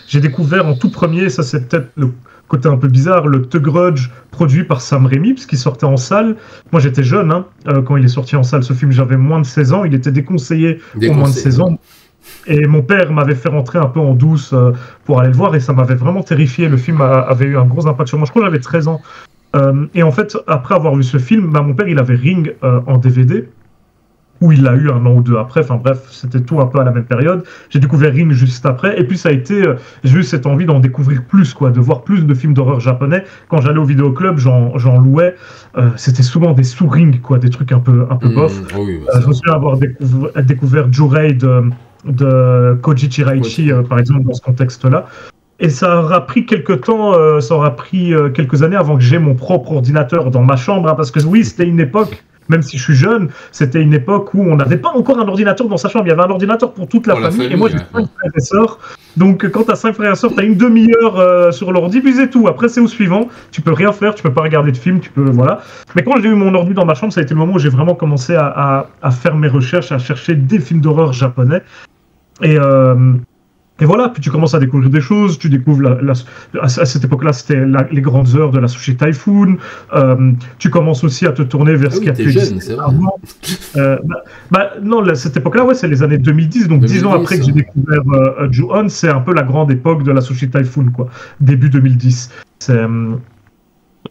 J'ai découvert en tout premier, ça c'est peut-être le côté un peu bizarre, le The Grudge produit par Sam Raimi, puisqu'il sortait en salle. Moi j'étais jeune quand il est sorti en salle, ce film, j'avais moins de 16 ans, il était déconseillé pour moins de 16 ans. Et mon père m'avait fait rentrer un peu en douce pour aller le voir, et ça m'avait vraiment terrifié. Le film avait eu un gros impact sur moi, je crois que j'avais 13 ans. Et en fait, après avoir vu ce film, mon père il avait Ring en DVD, où il l'a eu 1 an ou 2 après, enfin bref, c'était tout un peu à la même période. J'ai découvert Ring juste après, et puis ça a été, j'ai eu cette envie d'en découvrir plus, de voir plus de films d'horreur japonais. Quand j'allais au vidéoclub, j'en louais, c'était souvent des sous-Ring, des trucs un peu bof. Je me souviens avoir découvert Jurei de Koji Chiraichi, par exemple, dans ce contexte-là. Et ça aura pris quelques années avant que j'ai mon propre ordinateur dans ma chambre, parce que oui, c'était une époque, même si je suis jeune, c'était une époque où on n'avait pas encore un ordinateur dans sa chambre. Il y avait un ordinateur pour toute la famille, et moi j'ai 5 frères et sœurs. Donc quand tu as 5 frères et sœurs, tu as une demi-heure sur l'ordi, puis c'est tout. Après c'est au suivant, tu peux rien faire, tu peux pas regarder de film, voilà. Mais quand j'ai eu mon ordi dans ma chambre, ça a été le moment où j'ai vraiment commencé à faire mes recherches, à chercher des films d'horreur japonais. Et voilà, puis tu commences à découvrir des choses, tu découvres à cette époque-là, c'était les grandes heures de la Sushi Typhoon, tu commences aussi à te tourner vers ce qui a pu exister avant. Non, cette époque-là, cette les années 2010, donc 10 ans après que j'ai découvert Ju-On, c'est un peu la grande époque de la Sushi Typhoon, début 2010.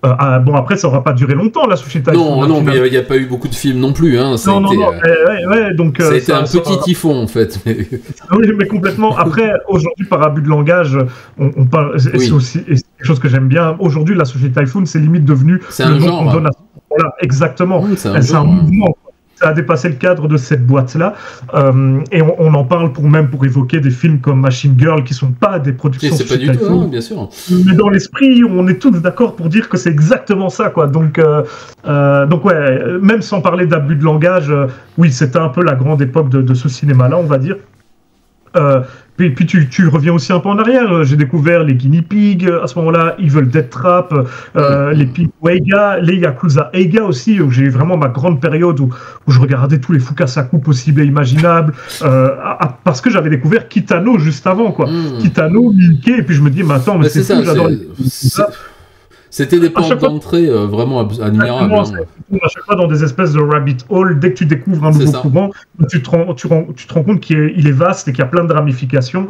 Bon, après, ça n'aura pas duré longtemps, la Sushi Typhoon. Non, mais il n'y a pas eu beaucoup de films non plus. Hein. Ça a été un petit typhon, en fait. Oui, mais complètement. Après, aujourd'hui, par abus de langage, on parle. C'est quelque chose que j'aime bien. Aujourd'hui, la Sushi Typhoon, c'est limite devenu le nom qu'on donne à. Voilà, exactement. C'est un mouvement. Ça a dépassé le cadre de cette boîte-là, et on en parle pour évoquer des films comme Machine Girl qui sont pas des productions. C'est pas du tout, bien sûr. Mais dans l'esprit, on est tous d'accord pour dire que c'est exactement ça, Donc même sans parler d'abus de langage, oui, c'était un peu la grande époque de ce cinéma-là, on va dire. Puis tu reviens aussi un peu en arrière. J'ai découvert les Guinea Pigs à ce moment-là, Evil Dead Trap, les Pig Eiga, les Yakuza Eiga aussi, où j'ai eu vraiment ma grande période où je regardais tous les Fukasaku possibles et imaginables, parce que j'avais découvert Kitano juste avant, Kitano, Miike, et puis je me dis, mais attends, mais c'est ça, j'adore ça. C'était des portes d'entrée vraiment admirables. À chaque fois dans des espèces de rabbit hole, dès que tu découvres un nouveau courant, tu te rends compte qu'il est vaste et qu'il y a plein de ramifications.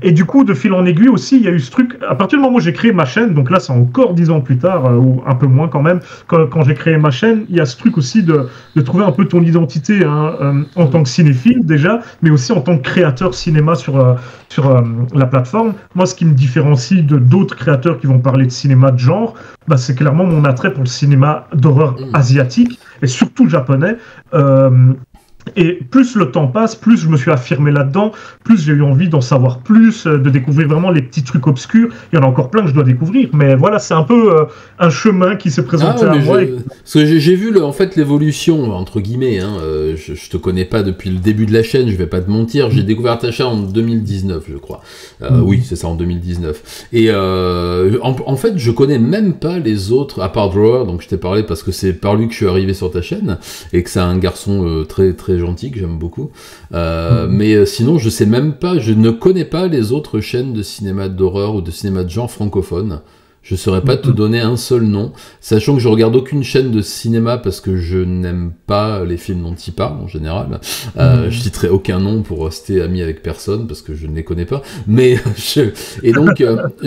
Et du coup, de fil en aiguille aussi, il y a eu ce truc. À partir du moment où j'ai créé ma chaîne, donc là, c'est encore 10 ans plus tard, ou un peu moins quand même, quand j'ai créé ma chaîne, il y a ce truc aussi de trouver un peu ton identité en tant que cinéphile déjà, mais aussi en tant que créateur cinéma sur la plateforme. Moi, ce qui me différencie de d'autres créateurs qui vont parler de cinéma de genre, c'est clairement mon attrait pour le cinéma d'horreur asiatique, et surtout japonais. Et plus le temps passe, plus je me suis affirmé là-dedans, plus j'ai eu envie d'en savoir plus, de découvrir vraiment les petits trucs obscurs. Il y en a encore plein que je dois découvrir, mais voilà, c'est un peu un chemin qui s'est présenté à moi. Parce que j'ai vu en fait l'évolution, entre guillemets, hein, je te connais pas depuis le début de la chaîne, je vais pas te mentir, j'ai découvert ta chaîne en 2019, je crois. Oui, c'est ça, en 2019. Et en fait, je connais même pas les autres, à part Drawer, donc je t'ai parlé parce que c'est par lui que je suis arrivé sur ta chaîne, et que c'est un garçon très très gentil, que j'aime beaucoup. Mais sinon, je sais même pas, je ne connais pas les autres chaînes de cinéma d'horreur ou de cinéma de genre francophones. Je saurais pas te donner un seul nom, sachant que je regarde aucune chaîne de cinéma parce que je n'aime pas les films dont ils parlent en général. Je citerai aucun nom pour rester ami avec personne parce que je ne les connais pas. Mais et donc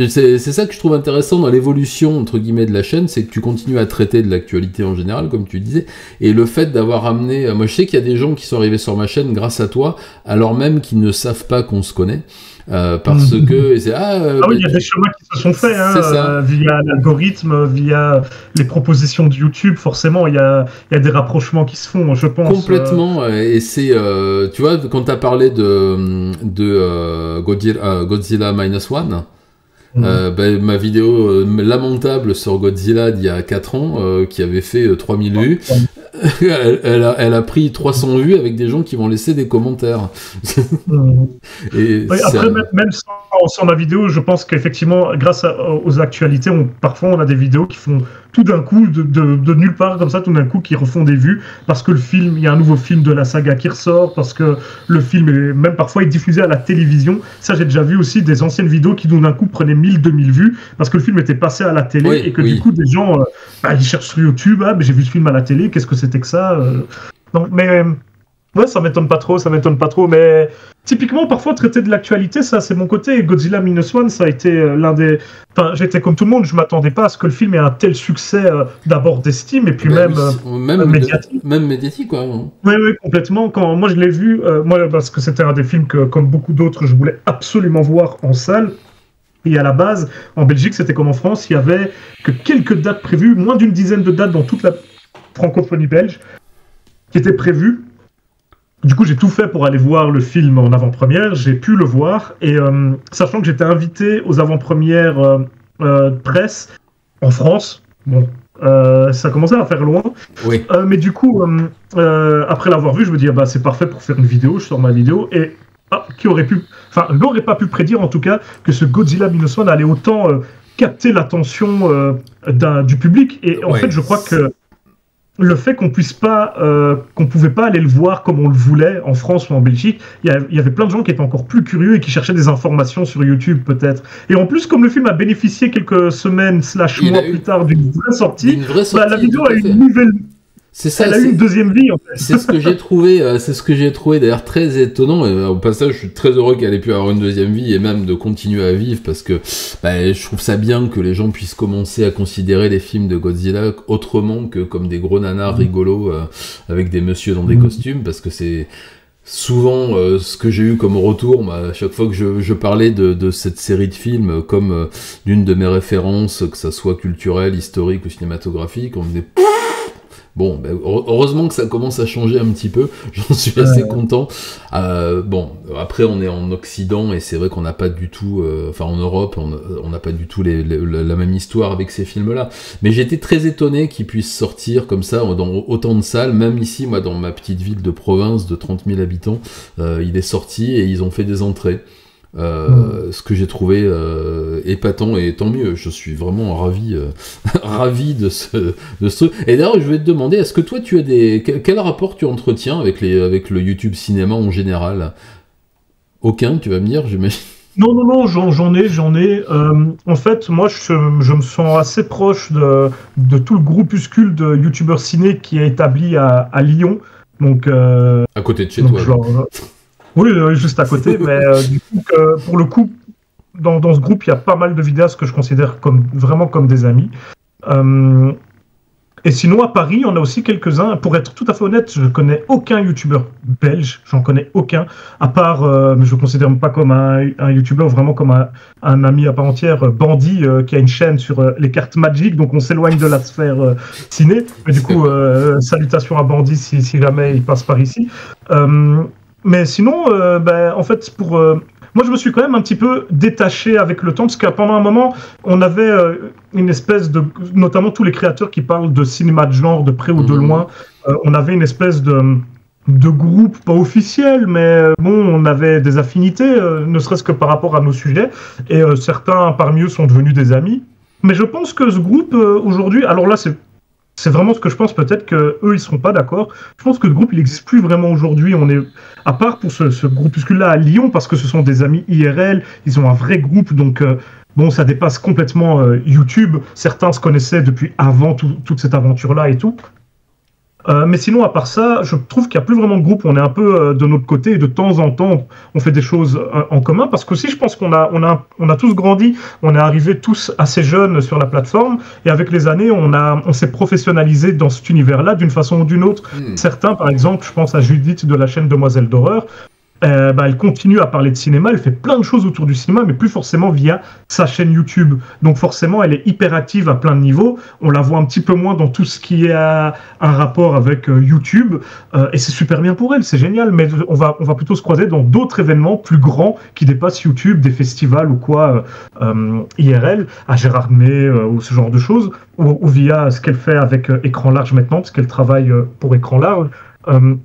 c'est ça que je trouve intéressant dans l'évolution entre guillemets de la chaîne, c'est que tu continues à traiter de l'actualité en général, comme tu disais, et le fait d'avoir amené. Moi, je sais qu'il y a des gens qui sont arrivés sur ma chaîne grâce à toi, alors même qu'ils ne savent pas qu'on se connaît. Parce que c'est oui, il y a des chemins qui se sont faits via l'algorithme, via les propositions de YouTube. Forcément, il y a des rapprochements qui se font, je pense. Complètement. Et c'est, tu vois, quand tu as parlé de Godzilla Minus One. Ma vidéo lamentable sur Godzilla d'il y a 4 ans, qui avait fait 3000 vues, elle a pris 300 vues avec des gens qui vont laisser des commentaires. Et oui, après, même sans ma vidéo, je pense qu'effectivement, grâce aux actualités, parfois on a des vidéos qui font tout d'un coup, de nulle part, comme ça, tout d'un coup, qui refont des vues, parce que il y a un nouveau film de la saga qui ressort, parce que le film, même parfois, est diffusé à la télévision. Ça, j'ai déjà vu aussi des anciennes vidéos qui, d'un coup, prenaient 1000-2000 vues, parce que le film était passé à la télé, et que du coup, des gens, ils cherchent sur YouTube, mais j'ai vu ce film à la télé, qu'est-ce que c'était que ça Non, mais... Ouais, ça m'étonne pas trop, mais typiquement, parfois, traiter de l'actualité, ça, c'est mon côté. Godzilla Minus One, ça a été l'un des... Enfin, j'étais comme tout le monde, je m'attendais pas à ce que le film ait un tel succès, d'abord d'estime, et puis même médiatique. Même médiatique, quoi. Oui, complètement. Quand moi, je l'ai vu, parce que c'était un des films que, comme beaucoup d'autres, je voulais absolument voir en salle. Et à la base, en Belgique, c'était comme en France, il y avait que quelques dates prévues, moins d'une dizaine de dates dans toute la francophonie belge, qui étaient prévues. Du coup, j'ai tout fait pour aller voir le film en avant-première. J'ai pu le voir. Et sachant que j'étais invité aux avant-premières presse en France, bon, ça commençait à faire loin. Oui. Mais du coup, après l'avoir vu, je me dis, c'est parfait pour faire une vidéo. Je sors ma vidéo. Et qui aurait pu... Enfin, n'aurait pas pu prédire, en tout cas, que ce Godzilla Minus One allait autant capter l'attention du public. Et en fait, je crois que le fait qu'on pouvait pas aller le voir comme on le voulait en France ou en Belgique, il y avait plein de gens qui étaient encore plus curieux et qui cherchaient des informations sur YouTube peut-être. Et en plus, comme le film a bénéficié quelques semaines / mois plus tard d'une vraie sortie, la vidéo a eu une nouvelle... C'est ça, elle a eu une deuxième vie, en fait. C'est ce que j'ai trouvé, d'ailleurs très étonnant. Et au passage, je suis très heureux qu'elle ait pu avoir une deuxième vie et même de continuer à vivre parce que je trouve ça bien que les gens puissent commencer à considérer les films de Godzilla autrement que comme des gros nanars rigolos avec des messieurs dans des costumes, parce que c'est souvent ce que j'ai eu comme retour à chaque fois que je parlais de cette série de films comme d'une de mes références, que ça soit culturelle, historique ou cinématographique. On me disait... Bon, heureusement que ça commence à changer un petit peu, j'en suis assez content. Bon, après on est en Occident et c'est vrai qu'on n'a pas du tout, en Europe, on n'a pas du tout la même histoire avec ces films-là. Mais j'étais très étonné qu'ils puissent sortir comme ça dans autant de salles, même ici, moi, dans ma petite ville de province de 30 000 habitants, il est sorti et ils ont fait des entrées. Ce que j'ai trouvé épatant, et tant mieux, je suis vraiment ravi de ce truc. Et d'ailleurs, je vais te demander, est-ce que toi tu as quel rapport tu entretiens avec le YouTube cinéma en général? Aucun, tu vas me dire, j'imagine. Non, j'en ai. En fait, moi, je me sens assez proche de tout le groupuscule de youtubeurs ciné qui est établi à Lyon. Donc, à côté de chez toi. Oui, juste à côté, mais du coup, pour le coup, dans ce groupe, il y a pas mal de vidéastes que je considère vraiment comme des amis. Et sinon, à Paris, on a aussi quelques-uns. Pour être tout à fait honnête, je connais aucun youtubeur belge, j'en connais aucun, à part, mais je ne le considère même pas comme un youtubeur, vraiment comme un ami à part entière, Bandy, qui a une chaîne sur les cartes Magic, donc on s'éloigne de la sphère ciné. Mais du coup, salutations à Bandy si jamais il passe par ici. Mais sinon, en fait, moi, je me suis quand même un petit peu détaché avec le temps, parce que pendant un moment, on avait une espèce de... Notamment tous les créateurs qui parlent de cinéma de genre, de près ou de loin, on avait une espèce de groupe, pas officiel, mais bon, on avait des affinités, ne serait-ce que par rapport à nos sujets, et certains parmi eux sont devenus des amis. Mais je pense que ce groupe, aujourd'hui... Alors là, c'est vraiment ce que je pense, peut-être qu'eux, ils ne seront pas d'accord. Je pense que le groupe, il n'existe plus vraiment aujourd'hui. On est, à part pour ce groupuscule-là à Lyon, parce que ce sont des amis IRL, ils ont un vrai groupe, donc bon, ça dépasse complètement YouTube. Certains se connaissaient depuis avant toute cette aventure-là et tout. Mais sinon, à part ça, je trouve qu'il n'y a plus vraiment de groupe. On est un peu de notre côté et de temps en temps, on fait des choses en commun. Parce qu'aussi, je pense qu'on a tous grandi. On est arrivés tous assez jeunes sur la plateforme. Et avec les années, on s'est professionnalisé dans cet univers-là d'une façon ou d'une autre. Certains, par exemple, je pense à Judith de la chaîne Demoiselle d'Horreur. Elle continue à parler de cinéma, elle fait plein de choses autour du cinéma, mais plus forcément via sa chaîne YouTube. Donc forcément, elle est hyper active à plein de niveaux. On la voit un petit peu moins dans tout ce qui a un rapport avec YouTube. Et c'est super bien pour elle, c'est génial. Mais on va plutôt se croiser dans d'autres événements plus grands qui dépassent YouTube, des festivals ou quoi, IRL, à Gérard May ou ce genre de choses, ou via ce qu'elle fait avec Écran Large maintenant, parce qu'elle travaille pour Écran Large.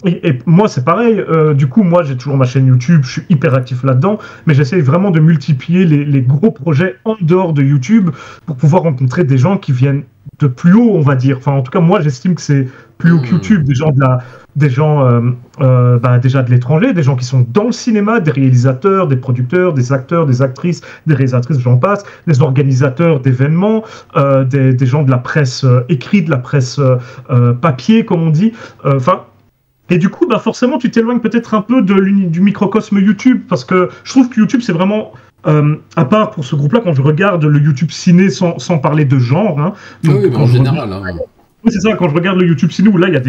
Et moi, c'est pareil. Du coup, moi, j'ai toujours ma chaîne YouTube, je suis hyper actif là-dedans, mais j'essaye vraiment de multiplier les gros projets en dehors de YouTube pour pouvoir rencontrer des gens qui viennent de plus haut, on va dire. Enfin, en tout cas, moi, j'estime que c'est plus haut que YouTube, des gens déjà de l'étranger, des gens qui sont dans le cinéma, des réalisateurs, des producteurs, des acteurs, des actrices, des réalisatrices, j'en passe, des organisateurs d'événements, des gens de la presse écrite, de la presse papier, comme on dit. Et du coup, forcément, tu t'éloignes peut-être un peu du microcosme YouTube, parce que je trouve que YouTube, c'est vraiment, à part pour ce groupe-là, quand je regarde le YouTube ciné sans parler de genre, hein, donc, oui, en général. Oui, c'est ça, quand je regarde le YouTube ciné, où là, il y a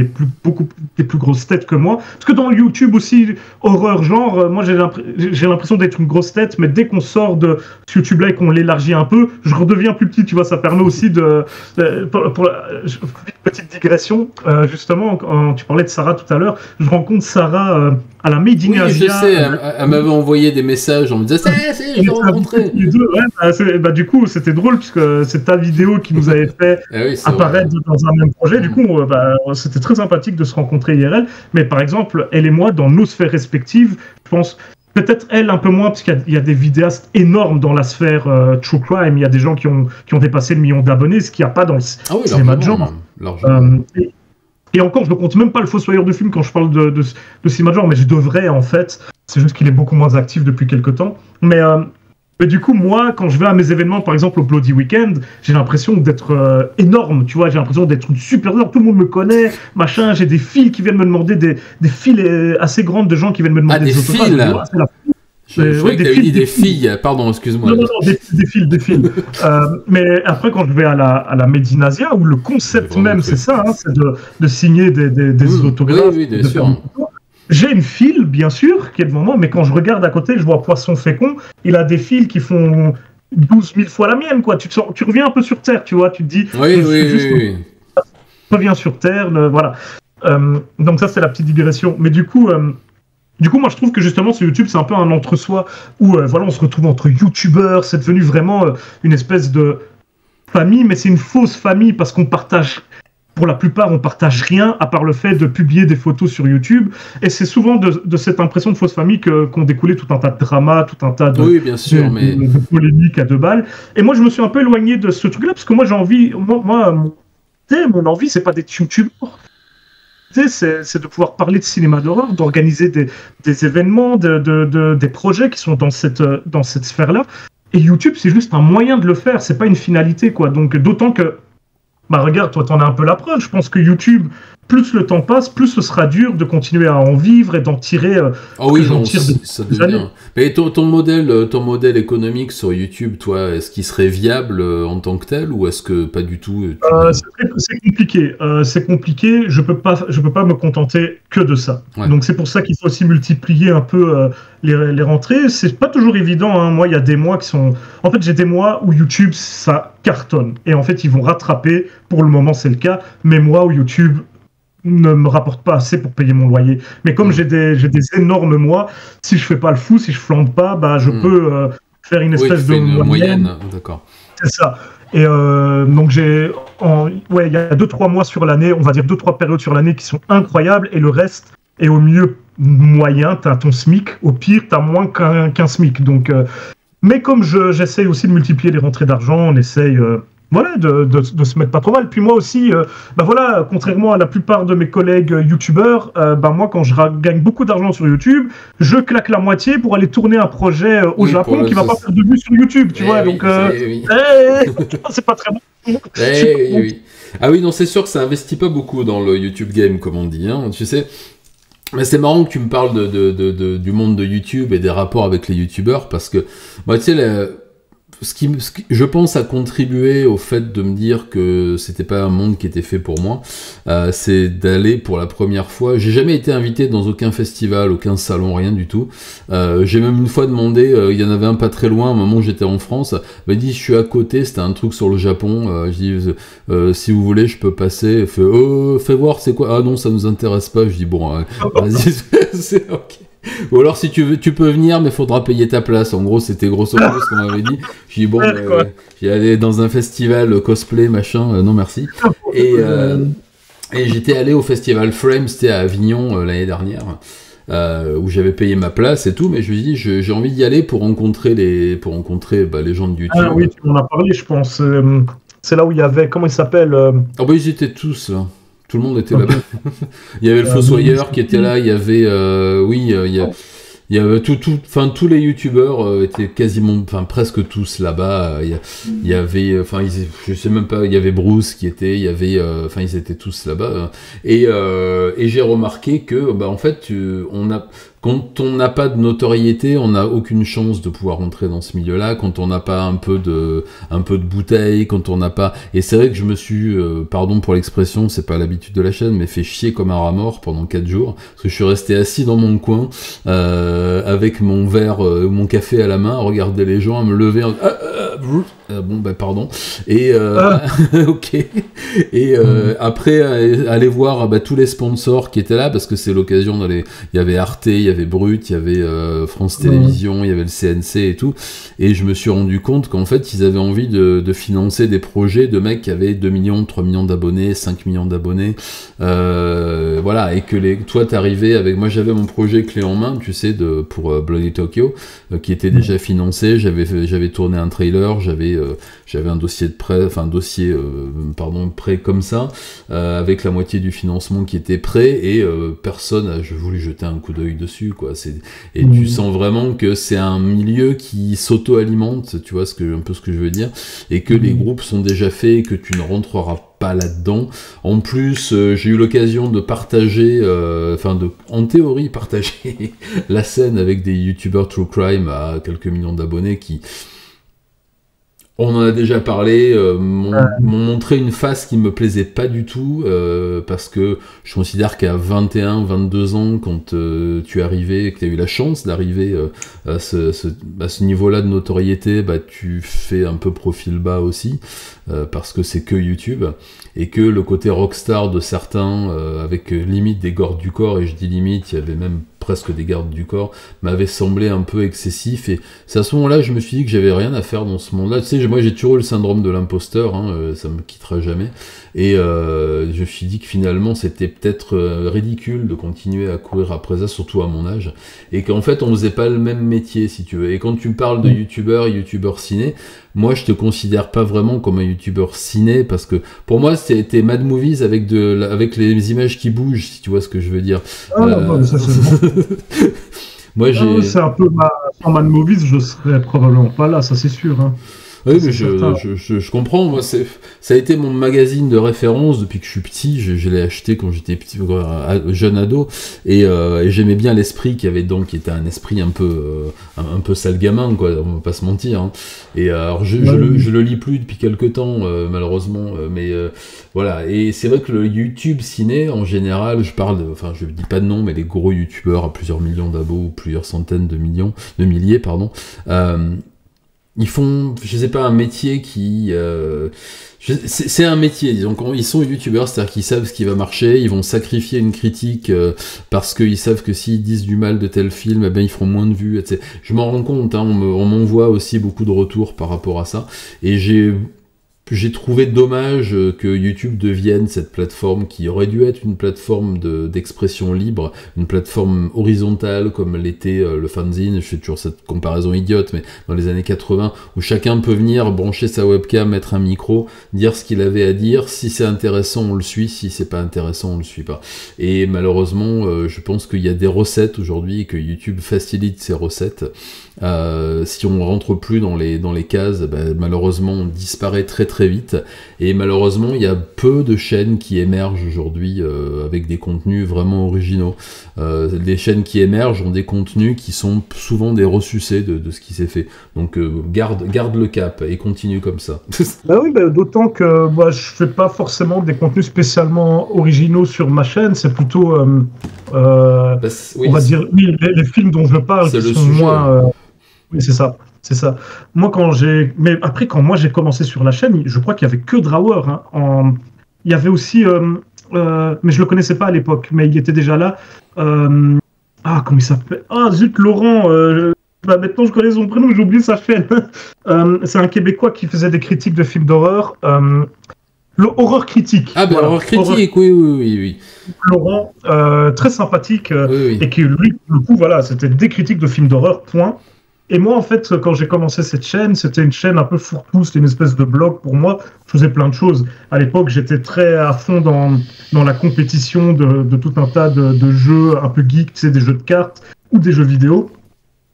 beaucoup des plus grosses têtes que moi. Parce que dans le YouTube aussi, horreur genre, moi, j'ai l'impression d'être une grosse tête, mais dès qu'on sort de ce YouTube-là et qu'on l'élargit un peu, je redeviens plus petit, tu vois, ça permet aussi petite digression, justement, quand tu parlais de Sarah tout à l'heure, je rencontre Sarah à la Made in Asia. Oui, je sais, elle m'avait envoyé des messages, on me disait, c'est, je l'ai rencontré. Du coup, c'était drôle, puisque c'est ta vidéo qui nous avait fait apparaître dans un même projet. Du coup, c'était très sympathique de se rencontrer IRL. Mais par exemple, elle et moi, dans nos sphères respectives, je pense, peut-être elle un peu moins, parce qu'il y a des vidéastes énormes dans la sphère True Crime. Il y a des gens qui ont dépassé le 1 million d'abonnés, ce qu'il n'y a pas dans le cinéma de genre. Et encore, je ne compte même pas le Fossoyeur de film quand je parle de cinéma de genre, mais je devrais en fait. C'est juste qu'il est beaucoup moins actif depuis quelques temps. Mais du coup, moi, quand je vais à mes événements, par exemple au Bloody Weekend, j'ai l'impression d'être énorme, tu vois, j'ai l'impression d'être une superstar, tout le monde me connaît, machin, j'ai des files qui viennent me demander, des files assez grandes de gens qui viennent me demander des autographes. Je croyais que tu avais dit des filles, pardon, excuse-moi. Non, des fils. Mais après, quand je vais à la Made in Asia, où le concept même, c'est ça, hein, c'est de signer des autographes. Oui, bien sûr. J'ai une file, bien sûr, qui est devant moi, mais quand je regarde à côté, je vois Poisson Fécond, il a des files qui font 12 000 fois la mienne, quoi. Tu reviens un peu sur Terre, tu vois, tu te dis... Oui. Reviens sur Terre, voilà. Donc ça, c'est la petite digression. Mais du coup, moi, je trouve que justement, sur YouTube, c'est un peu un entre-soi où on se retrouve entre YouTubeurs. C'est devenu vraiment une espèce de famille, mais c'est une fausse famille parce qu'on partage. Pour la plupart, on partage rien à part le fait de publier des photos sur YouTube. Et c'est souvent de cette impression de fausse famille qu'ont découlé tout un tas de dramas, tout un tas de polémiques à 2 balles. Et moi, je me suis un peu éloigné de ce truc-là parce que moi, j'ai envie. Mon envie, c'est pas d'être YouTubeur. C'est de pouvoir parler de cinéma d'horreur, d'organiser des événements, des projets qui sont dans cette sphère-là. Et YouTube, c'est juste un moyen de le faire, c'est pas une finalité, quoi. Donc, d'autant que, regarde, toi, t'en as un peu la preuve. Je pense que YouTube, plus le temps passe, plus ce sera dur de continuer à en vivre et d'en tirer. Ça devient. Mais ton modèle économique sur YouTube, toi, est-ce qu'il serait viable en tant que tel, ou est-ce que pas du tout C'est compliqué. C'est compliqué. Je peux pas me contenter que de ça. Ouais. Donc c'est pour ça qu'il faut aussi multiplier un peu les rentrées. C'est pas toujours évident. Hein. Moi, il y a des mois qui sont. En fait, j'ai des mois où YouTube ça cartonne et en fait ils vont rattraper. Pour le moment, c'est le cas. Mais moi, où YouTube ne me rapporte pas assez pour payer mon loyer. Mais comme j'ai des énormes mois, si je fais pas le fou, si je flambe pas, bah je peux faire une espèce de moyenne. D'accord. C'est ça. Et donc il y a 2-3 mois sur l'année, on va dire 2-3 périodes sur l'année qui sont incroyables, et le reste est au mieux moyen. T'as ton SMIC, au pire t'as moins qu'un SMIC. Donc, mais comme j'essaye aussi de multiplier les rentrées d'argent, on essaye. De se mettre pas trop mal. Puis moi aussi, contrairement à la plupart de mes collègues youtubeurs, moi quand je gagne beaucoup d'argent sur YouTube, je claque la moitié pour aller tourner un projet au Japon qui va pas faire de vues sur YouTube, tu vois. Donc c'est pas très bon. Ah oui, non, c'est sûr que ça investit pas beaucoup dans le YouTube game, comme on dit, hein, tu sais. Mais c'est marrant que tu me parles du monde de YouTube et des rapports avec les youtubeurs, parce que moi, tu sais, ce qui, je pense, a contribué au fait de me dire que c'était pas un monde qui était fait pour moi, c'est d'aller pour la première fois. J'ai jamais été invité dans aucun festival, aucun salon, rien du tout. J'ai même une fois demandé, il y en avait un pas très loin, à un moment où j'étais en France, il m'a dit je suis à côté, c'était un truc sur le Japon. Je dis si vous voulez, je peux passer. Il fait fais voir c'est quoi. Ah non, ça nous intéresse pas. Je dis bon, vas-y, c'est ok. Ou alors si tu veux, tu peux venir, mais faudra payer ta place. En gros, c'était grosso modo ce qu'on m'avait dit. J'ai dit bon, j'y allais dans un festival cosplay, machin, non merci. Et j'étais allé au festival Frames, c'était à Avignon l'année dernière, où j'avais payé ma place et tout, mais je me suis dit j'ai envie d'y aller pour rencontrer les gens de YouTube. Ah oui, tu m'en as parlé, je pense. C'est là où il y avait, comment il s'appelle Ah bah ils étaient tous là. Tout le monde était là-bas. Il y avait le Fossoyeur qui était là, il y avait, il y avait tous les youtubeurs étaient quasiment, presque tous là-bas. Il y avait, je sais même pas, il y avait Bruce qui était, il y avait, ils étaient tous là-bas. Et j'ai remarqué que, en fait, quand on n'a pas de notoriété, on n'a aucune chance de pouvoir rentrer dans ce milieu-là. Quand on n'a pas un peu de bouteille, quand on n'a pas... Et c'est vrai que je me suis, pardon pour l'expression, c'est pas l'habitude de la chaîne, mais fait chier comme un rat mort pendant 4 jours. Parce que je suis resté assis dans mon coin, avec mon verre, mon café à la main, à regarder les gens, à me lever, pardon. Et, ok. Et après, aller voir tous les sponsors qui étaient là, parce que c'est l'occasion d'aller... Il y avait Arte, il y avait Brut, il y avait France Télévisions, il y avait le CNC et tout. Et je me suis rendu compte qu'en fait, ils avaient envie de financer des projets de mecs qui avaient 2 millions, 3 millions d'abonnés, 5 millions d'abonnés. Voilà. Et que toi, t'arrivais avec... Moi, j'avais mon projet clé en main, tu sais, pour Bloody Tokyo, qui était déjà financé. J'avais tourné un trailer, j'avais un dossier de prêt, prêt comme ça, avec la moitié du financement qui était prêt, et personne n'a voulu jeter un coup d'œil dessus, quoi. Et tu sens vraiment que c'est un milieu qui s'auto-alimente, tu vois un peu ce que je veux dire, et que les groupes sont déjà faits, et que tu ne rentreras pas là-dedans. En plus, j'ai eu l'occasion de partager, en théorie partager la scène avec des youtubeurs true crime à quelques millions d'abonnés qui... On en a déjà parlé, m'ont montré une face qui me plaisait pas du tout, parce que je considère qu'à 21, 22 ans, quand tu es arrivé, que tu as eu la chance d'arriver à ce niveau-là de notoriété, tu fais un peu profil bas aussi, parce que c'est que YouTube, et que le côté rockstar de certains, avec limite des gardes du corps, et je dis limite, il y avait même presque des gardes du corps, m'avait semblé un peu excessif, et c'est à ce moment-là je me suis dit que j'avais rien à faire dans ce monde-là. Tu sais, moi j'ai toujours eu le syndrome de l'imposteur, ça me quittera jamais, et je me suis dit que finalement c'était peut-être ridicule de continuer à courir après ça, surtout à mon âge, et qu'en fait on faisait pas le même métier, si tu veux. Et quand tu me parles de youtubeur ciné, moi je te considère pas vraiment comme un youtubeur ciné, parce que pour moi c'était Mad Movies avec les images qui bougent, si tu vois ce que je veux dire. Ça, moi j'ai... c'est un peu sans Mad Movies, je serais probablement pas là, ça c'est sûr. Hein. Oui, mais je comprends. Moi, ça a été mon magazine de référence depuis que je suis petit. Je l'ai acheté quand j'étais petit, jeune ado, et j'aimais bien l'esprit qu'il y avait dedans, qui était un esprit un peu sale gamin, quoi. On va pas se mentir. Hein. Et alors, je le lis plus depuis quelques temps, malheureusement. Mais voilà. Et c'est vrai que le YouTube ciné, en général, je dis pas de nom, mais les gros YouTubeurs à plusieurs millions d'abos, plusieurs centaines de milliers, pardon. Ils font, je sais pas, un métier qui... c'est un métier, disons. Quand ils sont youtubeurs, c'est-à-dire qu'ils savent ce qui va marcher, ils vont sacrifier une critique parce qu'ils savent que s'ils disent du mal de tel film, eh ben, ils feront moins de vues, etc. Je m'en rends compte, hein, on m'envoie aussi beaucoup de retours par rapport à ça. Et j'ai trouvé dommage que YouTube devienne cette plateforme qui aurait dû être une plateforme d'expression libre, une plateforme horizontale comme l'était le fanzine. Je fais toujours cette comparaison idiote, mais dans les années 80, où chacun peut venir brancher sa webcam, mettre un micro, dire ce qu'il avait à dire. Si c'est intéressant, on le suit. Si c'est pas intéressant, on le suit pas. Et malheureusement, je pense qu'il y a des recettes aujourd'hui et que YouTube facilite ces recettes. Si on rentre plus dans les cases, malheureusement on disparaît très très vite, et malheureusement il y a peu de chaînes qui émergent aujourd'hui avec des contenus vraiment originaux. Les chaînes qui émergent ont des contenus qui sont souvent des ressucés de ce qui s'est fait, donc garde le cap et continue comme ça. Oui, d'autant que moi je fais pas forcément des contenus spécialement originaux sur ma chaîne, c'est plutôt on va dire les films dont je parle qui sont moins oui, c'est ça. Moi, mais après, quand moi j'ai commencé sur la chaîne, je crois qu'il y avait que Drawer. Hein. Il y avait aussi, mais je le connaissais pas à l'époque, mais il était déjà là. Comment il s'appelle? Zut, Laurent. Maintenant, je connais son prénom, j'ai oublié sa chaîne. C'est un Québécois qui faisait des critiques de films d'horreur. Horreur critique. Voilà. Horreur critique, oui. Laurent, très sympathique, oui. Et qui, lui, pour le coup, voilà, c'était des critiques de films d'horreur, point. Et moi, en fait, quand j'ai commencé cette chaîne, c'était une chaîne un peu fourre-tout, c'était une espèce de blog pour moi. Je faisais plein de choses. À l'époque, j'étais très à fond dans la compétition de tout un tas de jeux un peu geeks, tu sais, des jeux de cartes ou des jeux vidéo.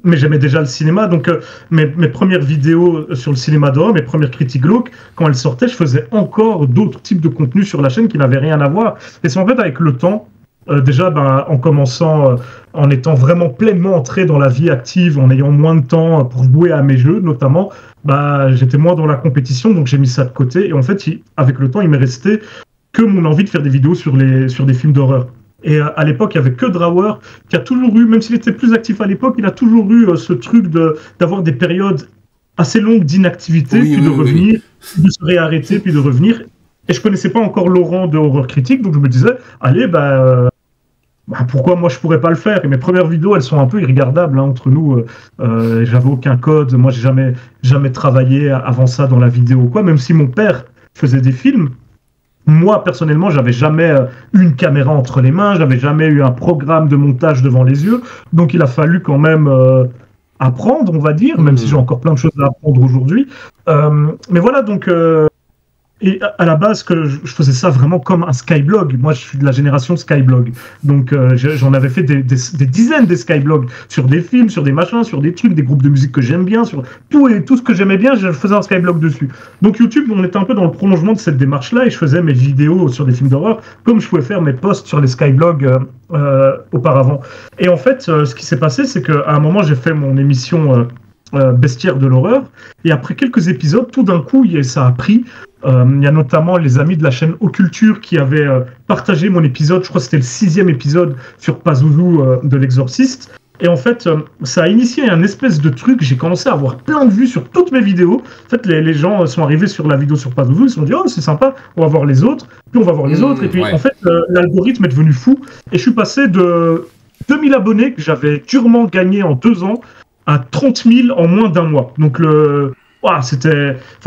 Mais j'aimais déjà le cinéma, donc mes premières vidéos sur le cinéma d'horreur, mes premières critiques glauques, quand elles sortaient, je faisais encore d'autres types de contenus sur la chaîne qui n'avaient rien à voir. Et c'est en fait avec le temps, déjà en commençant, en étant vraiment pleinement entré dans la vie active, en ayant moins de temps pour jouer à mes jeux notamment, j'étais moins dans la compétition, donc j'ai mis ça de côté. Et en fait, avec le temps, il m'est resté que mon envie de faire des vidéos sur des films d'horreur. Et à l'époque, il n'y avait que Drawer, qui a toujours eu, même s'il était plus actif à l'époque, il a toujours eu ce truc d'avoir des périodes assez longues d'inactivité, puis de revenir, de se réarrêter, puis de revenir. Et je connaissais pas encore Laurent de Horreur Critique, donc je me disais, allez, pourquoi moi je pourrais pas le faire? Et mes premières vidéos, elles sont un peu irregardables, hein, entre nous. J'avais aucun code, moi j'ai jamais travaillé avant ça dans la vidéo, quoi. Même si mon père faisait des films, moi personnellement, j'avais jamais eu une caméra entre les mains, j'avais jamais eu un programme de montage devant les yeux, donc il a fallu quand même apprendre, on va dire, même si j'ai encore plein de choses à apprendre aujourd'hui. Mais voilà, donc. Et à la base, je faisais ça vraiment comme un Skyblog. Moi, je suis de la génération Skyblog. Donc, j'en avais fait des dizaines de Skyblogs sur des films, sur des machins, sur des trucs, des groupes de musique que j'aime bien, sur tout ce que j'aimais bien, je faisais un Skyblog dessus. Donc, YouTube, on était un peu dans le prolongement de cette démarche-là et je faisais mes vidéos sur des films d'horreur comme je pouvais faire mes posts sur les Skyblogs auparavant. Et en fait, ce qui s'est passé, c'est qu'à un moment, j'ai fait mon émission Bestiaire de l'horreur et après quelques épisodes, tout d'un coup, ça a pris. Il y a notamment les amis de la chaîne Occulture qui avaient partagé mon épisode, je crois que c'était le 6e épisode sur Pazuzu de l'Exorciste. Et en fait, ça a initié un espèce de truc, j'ai commencé à avoir plein de vues sur toutes mes vidéos. En fait, les gens sont arrivés sur la vidéo sur Pazuzu, ils se sont dit « Oh, c'est sympa, on va voir les autres, puis on va voir les autres. » Et puis en fait, l'algorithme est devenu fou. Et je suis passé de 2000 abonnés que j'avais durement gagné en 2 ans à 30 000 en moins d'un mois. Donc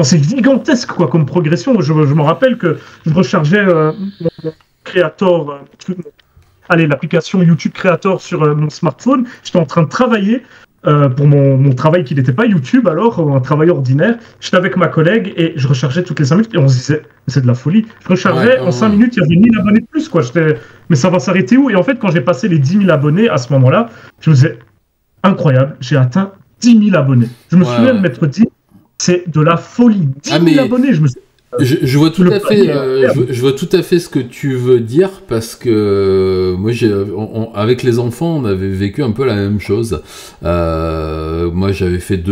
c'est gigantesque quoi comme progression. Je me rappelle que je rechargeais mon Creator, l'application YouTube Creator sur mon smartphone. J'étais en train de travailler pour mon travail qui n'était pas YouTube, alors un travail ordinaire. J'étais avec ma collègue et je rechargeais toutes les 5 minutes et on se disait c'est de la folie. Je rechargeais en 5 minutes, il y avait 1000 abonnés de plus quoi. Mais ça va s'arrêter où? Et en fait, quand j'ai passé les 10 000 abonnés à ce moment-là, je me disais incroyable, j'ai atteint 10 000 abonnés. Je me souviens de m'être dit c'est de la folie. 10 000 abonnés, je me suis... Je vois tout à fait, je vois tout à fait ce que tu veux dire parce que moi avec les enfants on avait vécu un peu la même chose. Moi j'avais fait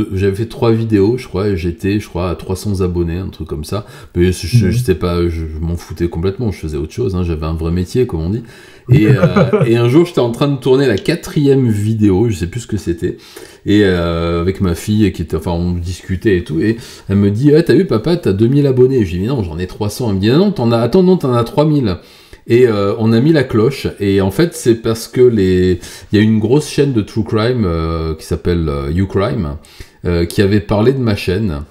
3 vidéos je crois et j'étais à 300 abonnés, un truc comme ça. Mais je sais pas, je m'en foutais complètement, je faisais autre chose, hein, j'avais un vrai métier comme on dit. Et un jour j'étais en train de tourner la 4e vidéo, je sais plus ce que c'était, et avec ma fille qui était, enfin on discutait et tout, et elle me dit t'as vu papa, t'as 2000 abonnés. Je lui dis non, j'en ai 300. Elle me dit non, t'en as 3000. Et on a mis la cloche, et en fait c'est parce que il y a une grosse chaîne de true crime qui s'appelle YouCrime qui avait parlé de ma chaîne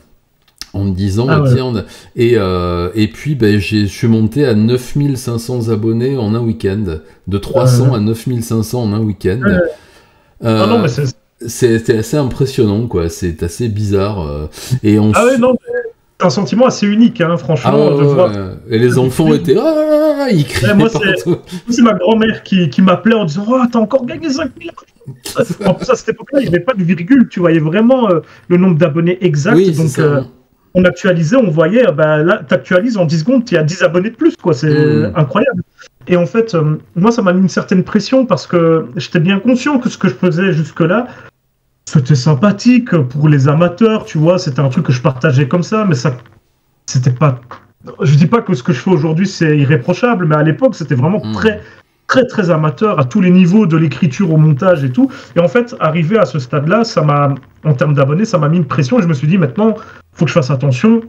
en me disant tiens, et puis je suis monté à 9500 abonnés en un week-end, de 300 à 9500 en un week-end. Non, mais c'était assez impressionnant, quoi. C'est assez bizarre. Et on non, c'est un sentiment assez unique, hein, franchement. De voir... Et les enfants étaient ils criaient partout. C'est ma grand-mère qui m'appelait en disant t'as encore gagné 5000. En plus, à cette époque-là, il n'y avait pas de virgule. Tu voyais vraiment le nombre d'abonnés exact. Oui, donc, on actualisait, on voyait, là, tu actualises en 10 secondes, tu as 10 abonnés de plus, quoi. C'est incroyable. Et en fait, moi, ça m'a mis une certaine pression parce que j'étais bien conscient que ce que je faisais jusque-là, c'était sympathique pour les amateurs, tu vois. C'était un truc que je partageais comme ça, mais ça, c'était pas... Je dis pas que ce que je fais aujourd'hui, c'est irréprochable, mais à l'époque, c'était vraiment très amateur à tous les niveaux, de l'écriture au montage et tout. Et en fait, arrivé à ce stade-là, en termes d'abonnés, ça m'a mis une pression et je me suis dit, maintenant, faut que je fasse attention,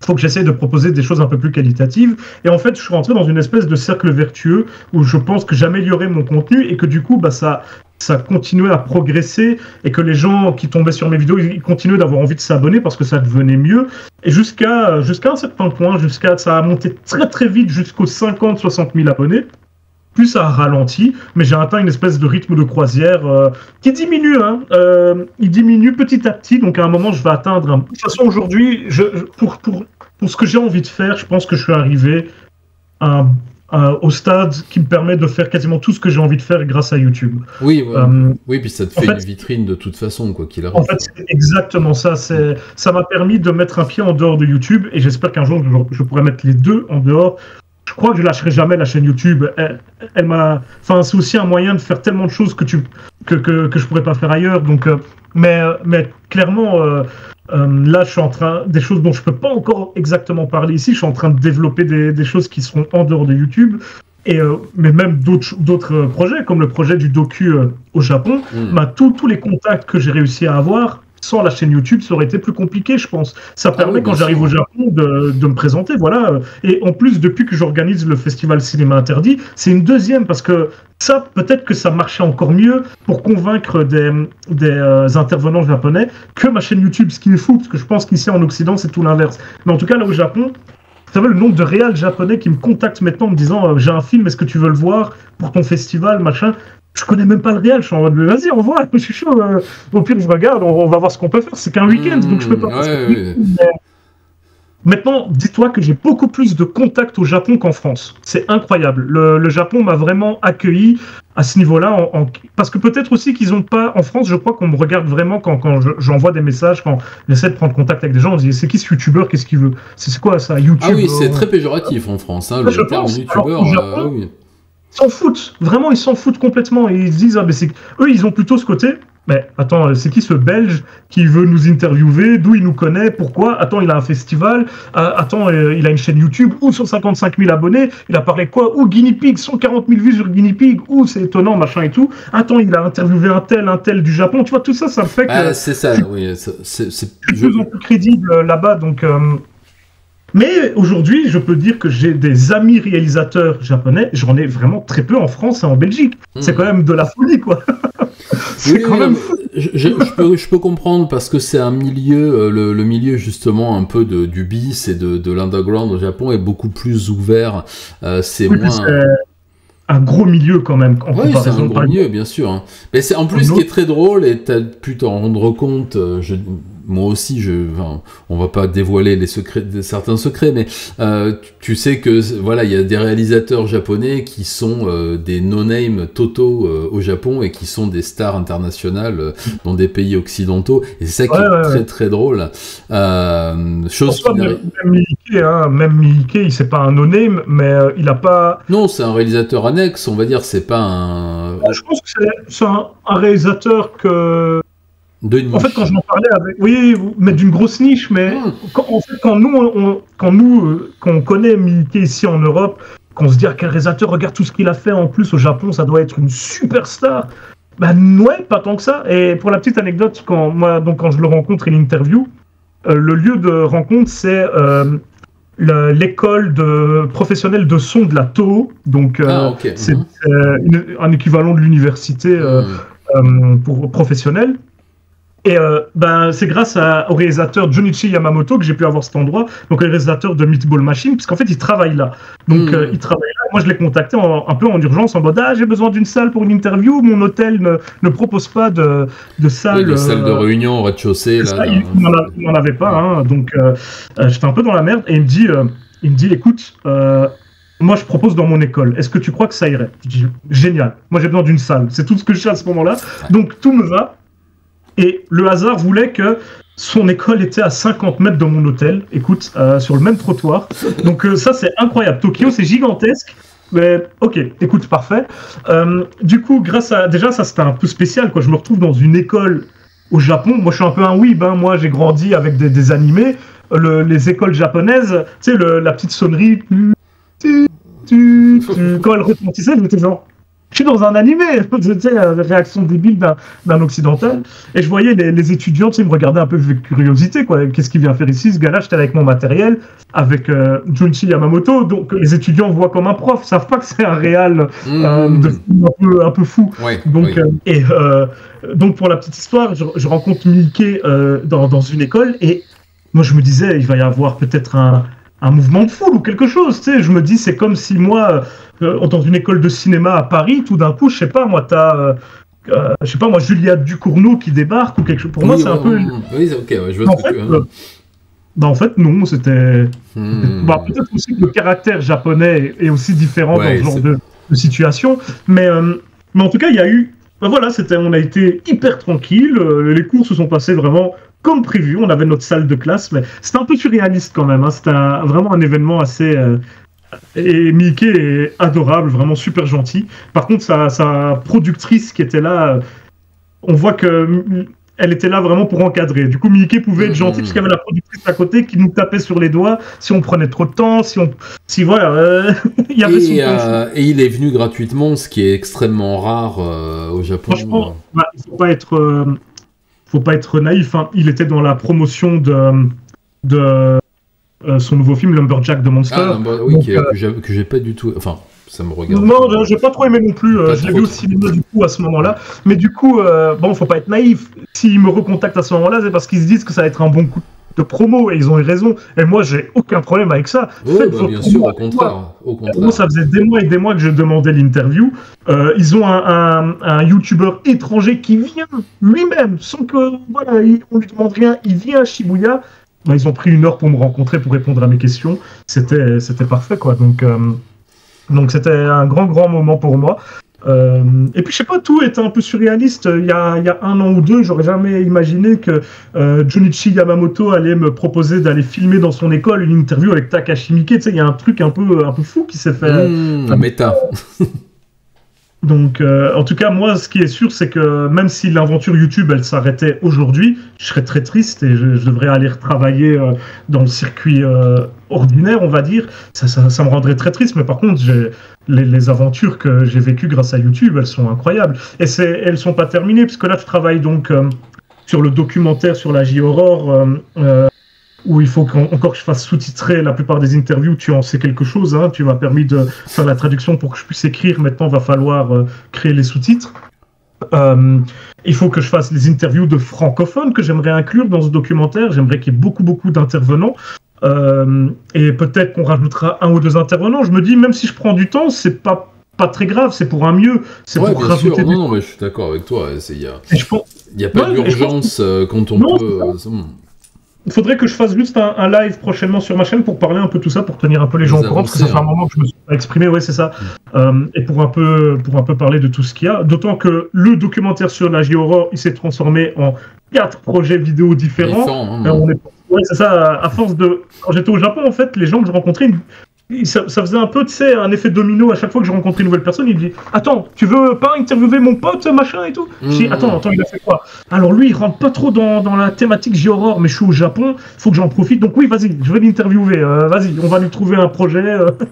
faut que j'essaye de proposer des choses un peu plus qualitatives. Et en fait, je suis rentré dans une espèce de cercle vertueux où je pense que j'améliorais mon contenu et que du coup, ça continuait à progresser et que les gens qui tombaient sur mes vidéos, ils continuaient d'avoir envie de s'abonner parce que ça devenait mieux. Et jusqu'à un certain point, ça a monté très vite jusqu'aux 50-60 000 abonnés. Plus ça a ralenti, mais j'ai atteint une espèce de rythme de croisière qui diminue. Il diminue petit à petit, donc à un moment, je vais atteindre... De toute façon, aujourd'hui, pour ce que j'ai envie de faire, je pense que je suis arrivé au stade qui me permet de faire quasiment tout ce que j'ai envie de faire grâce à YouTube. Oui, puis ça te fait une vitrine de toute façon, quoi qu'il arrive. En fait, c'est exactement ça. Ça m'a permis de mettre un pied en dehors de YouTube, et j'espère qu'un jour, je pourrai mettre les deux en dehors. Je crois que je lâcherai jamais la chaîne YouTube. Enfin, c'est aussi un moyen de faire tellement de choses que je pourrais pas faire ailleurs. Donc, mais clairement, là, je suis en train des choses dont je peux pas encore exactement parler ici. Je suis en train de développer des choses qui seront en dehors de YouTube. Mais même d'autres projets, comme le projet du docu au Japon. Tous les contacts que j'ai réussi à avoir. Sans la chaîne YouTube, ça aurait été plus compliqué, je pense. Ça permet, quand j'arrive au Japon, de me présenter, voilà. Et en plus, depuis que j'organise le festival Cinéma Interdit, c'est une deuxième, parce que ça, peut-être que ça marchait encore mieux pour convaincre des intervenants japonais que ma chaîne YouTube, ce qui est fou, parce que je pense qu'ici, en Occident, c'est tout l'inverse. Mais en tout cas, là, au Japon, vous savez, le nombre de réals japonais qui me contactent maintenant en me disant j'ai un film, est-ce que tu veux le voir pour ton festival, machin. Je connais même pas le réel, je suis en mode vas-y, on voit, je suis chaud. Au pire, je regarde, on va voir ce qu'on peut faire. C'est qu'un week-end, donc je peux pas. Maintenant, dis-toi que j'ai beaucoup plus de contacts au Japon qu'en France. C'est incroyable. Le Japon m'a vraiment accueilli à ce niveau-là, parce que peut-être aussi qu'ils n'ont pas... En France, je crois qu'on me regarde vraiment quand j'envoie des messages, quand j'essaie de prendre contact avec des gens, on se dit c'est qui ce youtubeur, qu'est-ce qu'il veut? C'est quoi ça, YouTube? Ah oui, c'est très péjoratif en France, hein, le terme youtubeur. Oui. Ils s'en foutent, vraiment, ils s'en foutent complètement. Et ils se disent, eux, ils ont plutôt ce côté. Mais attends, c'est qui ce Belge qui veut nous interviewer? D'où il nous connaît? Pourquoi? Attends, il a un festival. Attends, il a une chaîne YouTube. Ou 155 000 abonnés. Il a parlé quoi? Ou Guinea Pig, 140 000 vues sur Guinea Pig. Ou c'est étonnant, machin et tout. Attends, il a interviewé un tel du Japon. Tu vois, tout ça, ça me fait que... c'est ça, oui. C'est de plus en plus crédible là-bas, donc... Mais aujourd'hui, je peux dire que j'ai des amis réalisateurs japonais. J'en ai vraiment très peu en France et en Belgique. C'est quand même de la folie, quoi. C'est quand même fou. Je peux comprendre parce que c'est un milieu, le milieu justement un peu du bis et de l'underground au Japon est beaucoup plus ouvert. C'est moins... un gros milieu quand même. Oui, c'est un gros milieu, bien sûr. Hein. Mais c'est en plus ce qui est très drôle, et tu as pu t'en rendre compte, moi aussi, on va pas dévoiler certains secrets, mais tu sais que voilà, il y a des réalisateurs japonais qui sont des no-name totaux au Japon et qui sont des stars internationales dans des pays occidentaux, et c'est ça qui est très très drôle. Chose qui même Miike, c'est pas un no-name, mais il a pas. Non, c'est un réalisateur annexe, on va dire. C'est pas un. Je pense que c'est un réalisateur que. De niche. En fait, quand je m'en parlais avec, oui, mais d'une grosse niche, mais quand on connaît Miike ici en Europe, qu'on se dit qu'un réalisateur, regarde tout ce qu'il a fait en plus au Japon, ça doit être une superstar. Ben ouais, pas tant que ça. Et pour la petite anecdote, quand je le rencontre, une interview, le lieu de rencontre, c'est l'école professionnelle de son de la Toho, donc c'est un équivalent de l'université pour professionnels. Et c'est grâce au réalisateur Junichi Yamamoto que j'ai pu avoir cet endroit, donc le réalisateur de Meatball Machine, parce qu'en fait il travaille là. Donc il travaille là. Moi je l'ai contacté un peu en urgence, en mode j'ai besoin d'une salle pour une interview, mon hôtel ne propose pas de salle. De salle de réunion au rez-de-chaussée. Il n'en avait pas, hein, donc j'étais un peu dans la merde, et il me dit écoute, moi je propose dans mon école, est-ce que tu crois que ça irait? Je dis génial, moi j'ai besoin d'une salle, c'est tout ce que je sais à ce moment-là, donc tout me va. Et le hasard voulait que son école était à 50 mètres de mon hôtel, écoute, sur le même trottoir. Donc ça, c'est incroyable. Tokyo, c'est gigantesque. Mais ok, écoute, parfait. Du coup, déjà, ça, c'était un peu spécial, quoi. Je me retrouve dans une école au Japon. Moi, je suis un peu un weeb, hein. Moi, j'ai grandi avec des animés. Les écoles japonaises, tu sais, la petite sonnerie, quand elle retentissait, je m'étais genre... Je suis dans un animé, tu sais, la réaction débile d'un occidental. Et je voyais les étudiants, tu sais, me regardaient un peu avec curiosité, quoi. Qu'est-ce qu'il vient faire ici, ce gars-là? J'étais avec mon matériel, avec Junichi Yamamoto. Donc, les étudiants voient comme un prof, savent pas que c'est un réal un peu fou. Ouais, donc, donc, pour la petite histoire, je rencontre Miike dans une école, et moi, je me disais, il va y avoir peut-être un mouvement de foule ou quelque chose, tu sais. Je me dis, c'est comme si moi, dans une école de cinéma à Paris, tout d'un coup, je sais pas, moi, t'as, Juliette Ducournau qui débarque ou quelque chose. Pour moi, c'est un peu. Oui, ok, je vois ce que tu veux. En fait, non, c'était. Peut-être aussi que le caractère japonais est aussi différent dans ce genre de situation, mais en tout cas, il y a eu. Voilà, on a été hyper tranquille. Les cours se sont passés vraiment comme prévu. On avait notre salle de classe, mais c'était un peu surréaliste quand même. Hein. C'était vraiment un événement assez. Et Miike est adorable, vraiment super gentil. Par contre, sa productrice qui était là, on voit que elle était là vraiment pour encadrer. Du coup, Miike pouvait être gentil parce qu'il y avait la productrice à côté qui nous tapait sur les doigts si on prenait trop de temps, voilà, il y avait et il est venu gratuitement, ce qui est extrêmement rare au Japon. Franchement, il faut pas être naïf. Hein. Il était dans la promotion de son nouveau film Lumberjack de Monster. Oui, que j'ai pas du tout. Enfin. Ça me regarde. Non, j'ai pas trop aimé non plus. Je l'ai vu au cinéma du coup à ce moment-là. Mais du coup, faut pas être naïf. S'ils me recontactent à ce moment-là, c'est parce qu'ils se disent que ça va être un bon coup de promo et ils ont eu raison. Et moi, j'ai aucun problème avec ça. Bien sûr, au contraire. Moi, ça faisait des mois et des mois que je demandais l'interview. Ils ont un youtubeur étranger qui vient lui-même, sans que on lui demande rien. Il vient à Shibuya. Ils ont pris 1 heure pour me rencontrer, pour répondre à mes questions. C'était parfait, quoi. Donc c'était un grand moment pour moi. Et puis je sais pas, tout était un peu surréaliste. Il y a 1 an ou 2, j'aurais jamais imaginé que Junichi Yamamoto allait me proposer d'aller filmer dans son école une interview avec Takashi Miike. Tu sais, il y a un truc un peu fou qui s'est fait. Méta. Donc, en tout cas, moi, ce qui est sûr, c'est que même si l'aventure YouTube, elle s'arrêtait aujourd'hui, je serais très triste et je devrais aller retravailler dans le circuit ordinaire, on va dire. Ça me rendrait très triste, mais par contre, les aventures que j'ai vécues grâce à YouTube, elles sont incroyables. Et elles sont pas terminées, parce que là, je travaille donc sur le documentaire sur la J-Aurore, où il faut encore que je fasse sous-titrer la plupart des interviews. Tu en sais quelque chose, hein, tu m'as permis de faire la traduction pour que je puisse écrire. Maintenant, il va falloir créer les sous-titres. Il faut que je fasse les interviews de francophones que j'aimerais inclure dans ce documentaire. J'aimerais qu'il y ait beaucoup d'intervenants. Et peut-être qu'on rajoutera 1 ou 2 intervenants. Je me dis, même si je prends du temps, c'est pas très grave, c'est pour un mieux. C'est pour rajouter. Non, mais je suis d'accord avec toi. Il n'y a pas d'urgence quand on peut... Il faudrait que je fasse juste un live prochainement sur ma chaîne pour parler un peu tout ça, pour tenir un peu les gens au courant, parce que ça fait un moment que je me suis pas exprimé, ouais, c'est ça. Et pour un peu parler de tout ce qu'il y a. D'autant que le documentaire sur la J-Horror, il s'est transformé en 4 projets vidéo différents. Ouais, c'est ça, à force de... Quand j'étais au Japon, en fait, les gens que je rencontrais, ça faisait un peu, tu sais, un effet domino. À chaque fois que je rencontrais une nouvelle personne, il me dit « Attends, tu veux pas interviewer mon pote, machin et tout ?» Je dis « Attends, il a fait quoi ?» Alors lui, il rentre pas trop dans la thématique J-Horror, mais je suis au Japon, faut que j'en profite. Donc oui, vas-y, je vais l'interviewer. Vas-y, on va lui trouver un projet.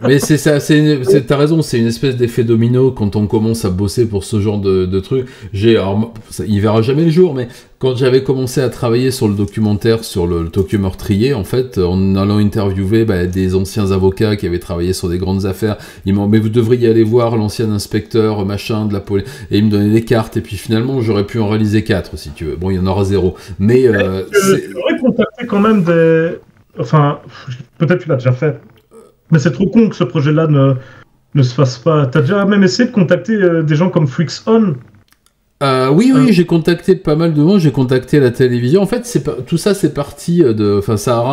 Mais c'est ça, t'as raison, c'est une espèce d'effet domino quand on commence à bosser pour ce genre de trucs. Il verra jamais le jour, mais quand j'avais commencé à travailler sur le documentaire sur le Tokyo meurtrier, en fait, en allant interviewer des anciens avocats qui avaient travaillé sur des grandes affaires, ils m'ont dit mais vous devriez aller voir l'ancien inspecteur machin de la police, et ils me donnaient des cartes, et puis finalement j'aurais pu en réaliser 4 si tu veux. Bon, il y en aura 0, mais tu aurais contacté quand même des... Enfin, peut-être tu l'as déjà fait, mais c'est trop con que ce projet-là ne se fasse pas. T'as déjà même essayé de contacter des gens comme Freaks On? Oui, j'ai contacté pas mal de monde, j'ai contacté la télévision. En fait, tout ça, c'est parti de... Enfin, Sahara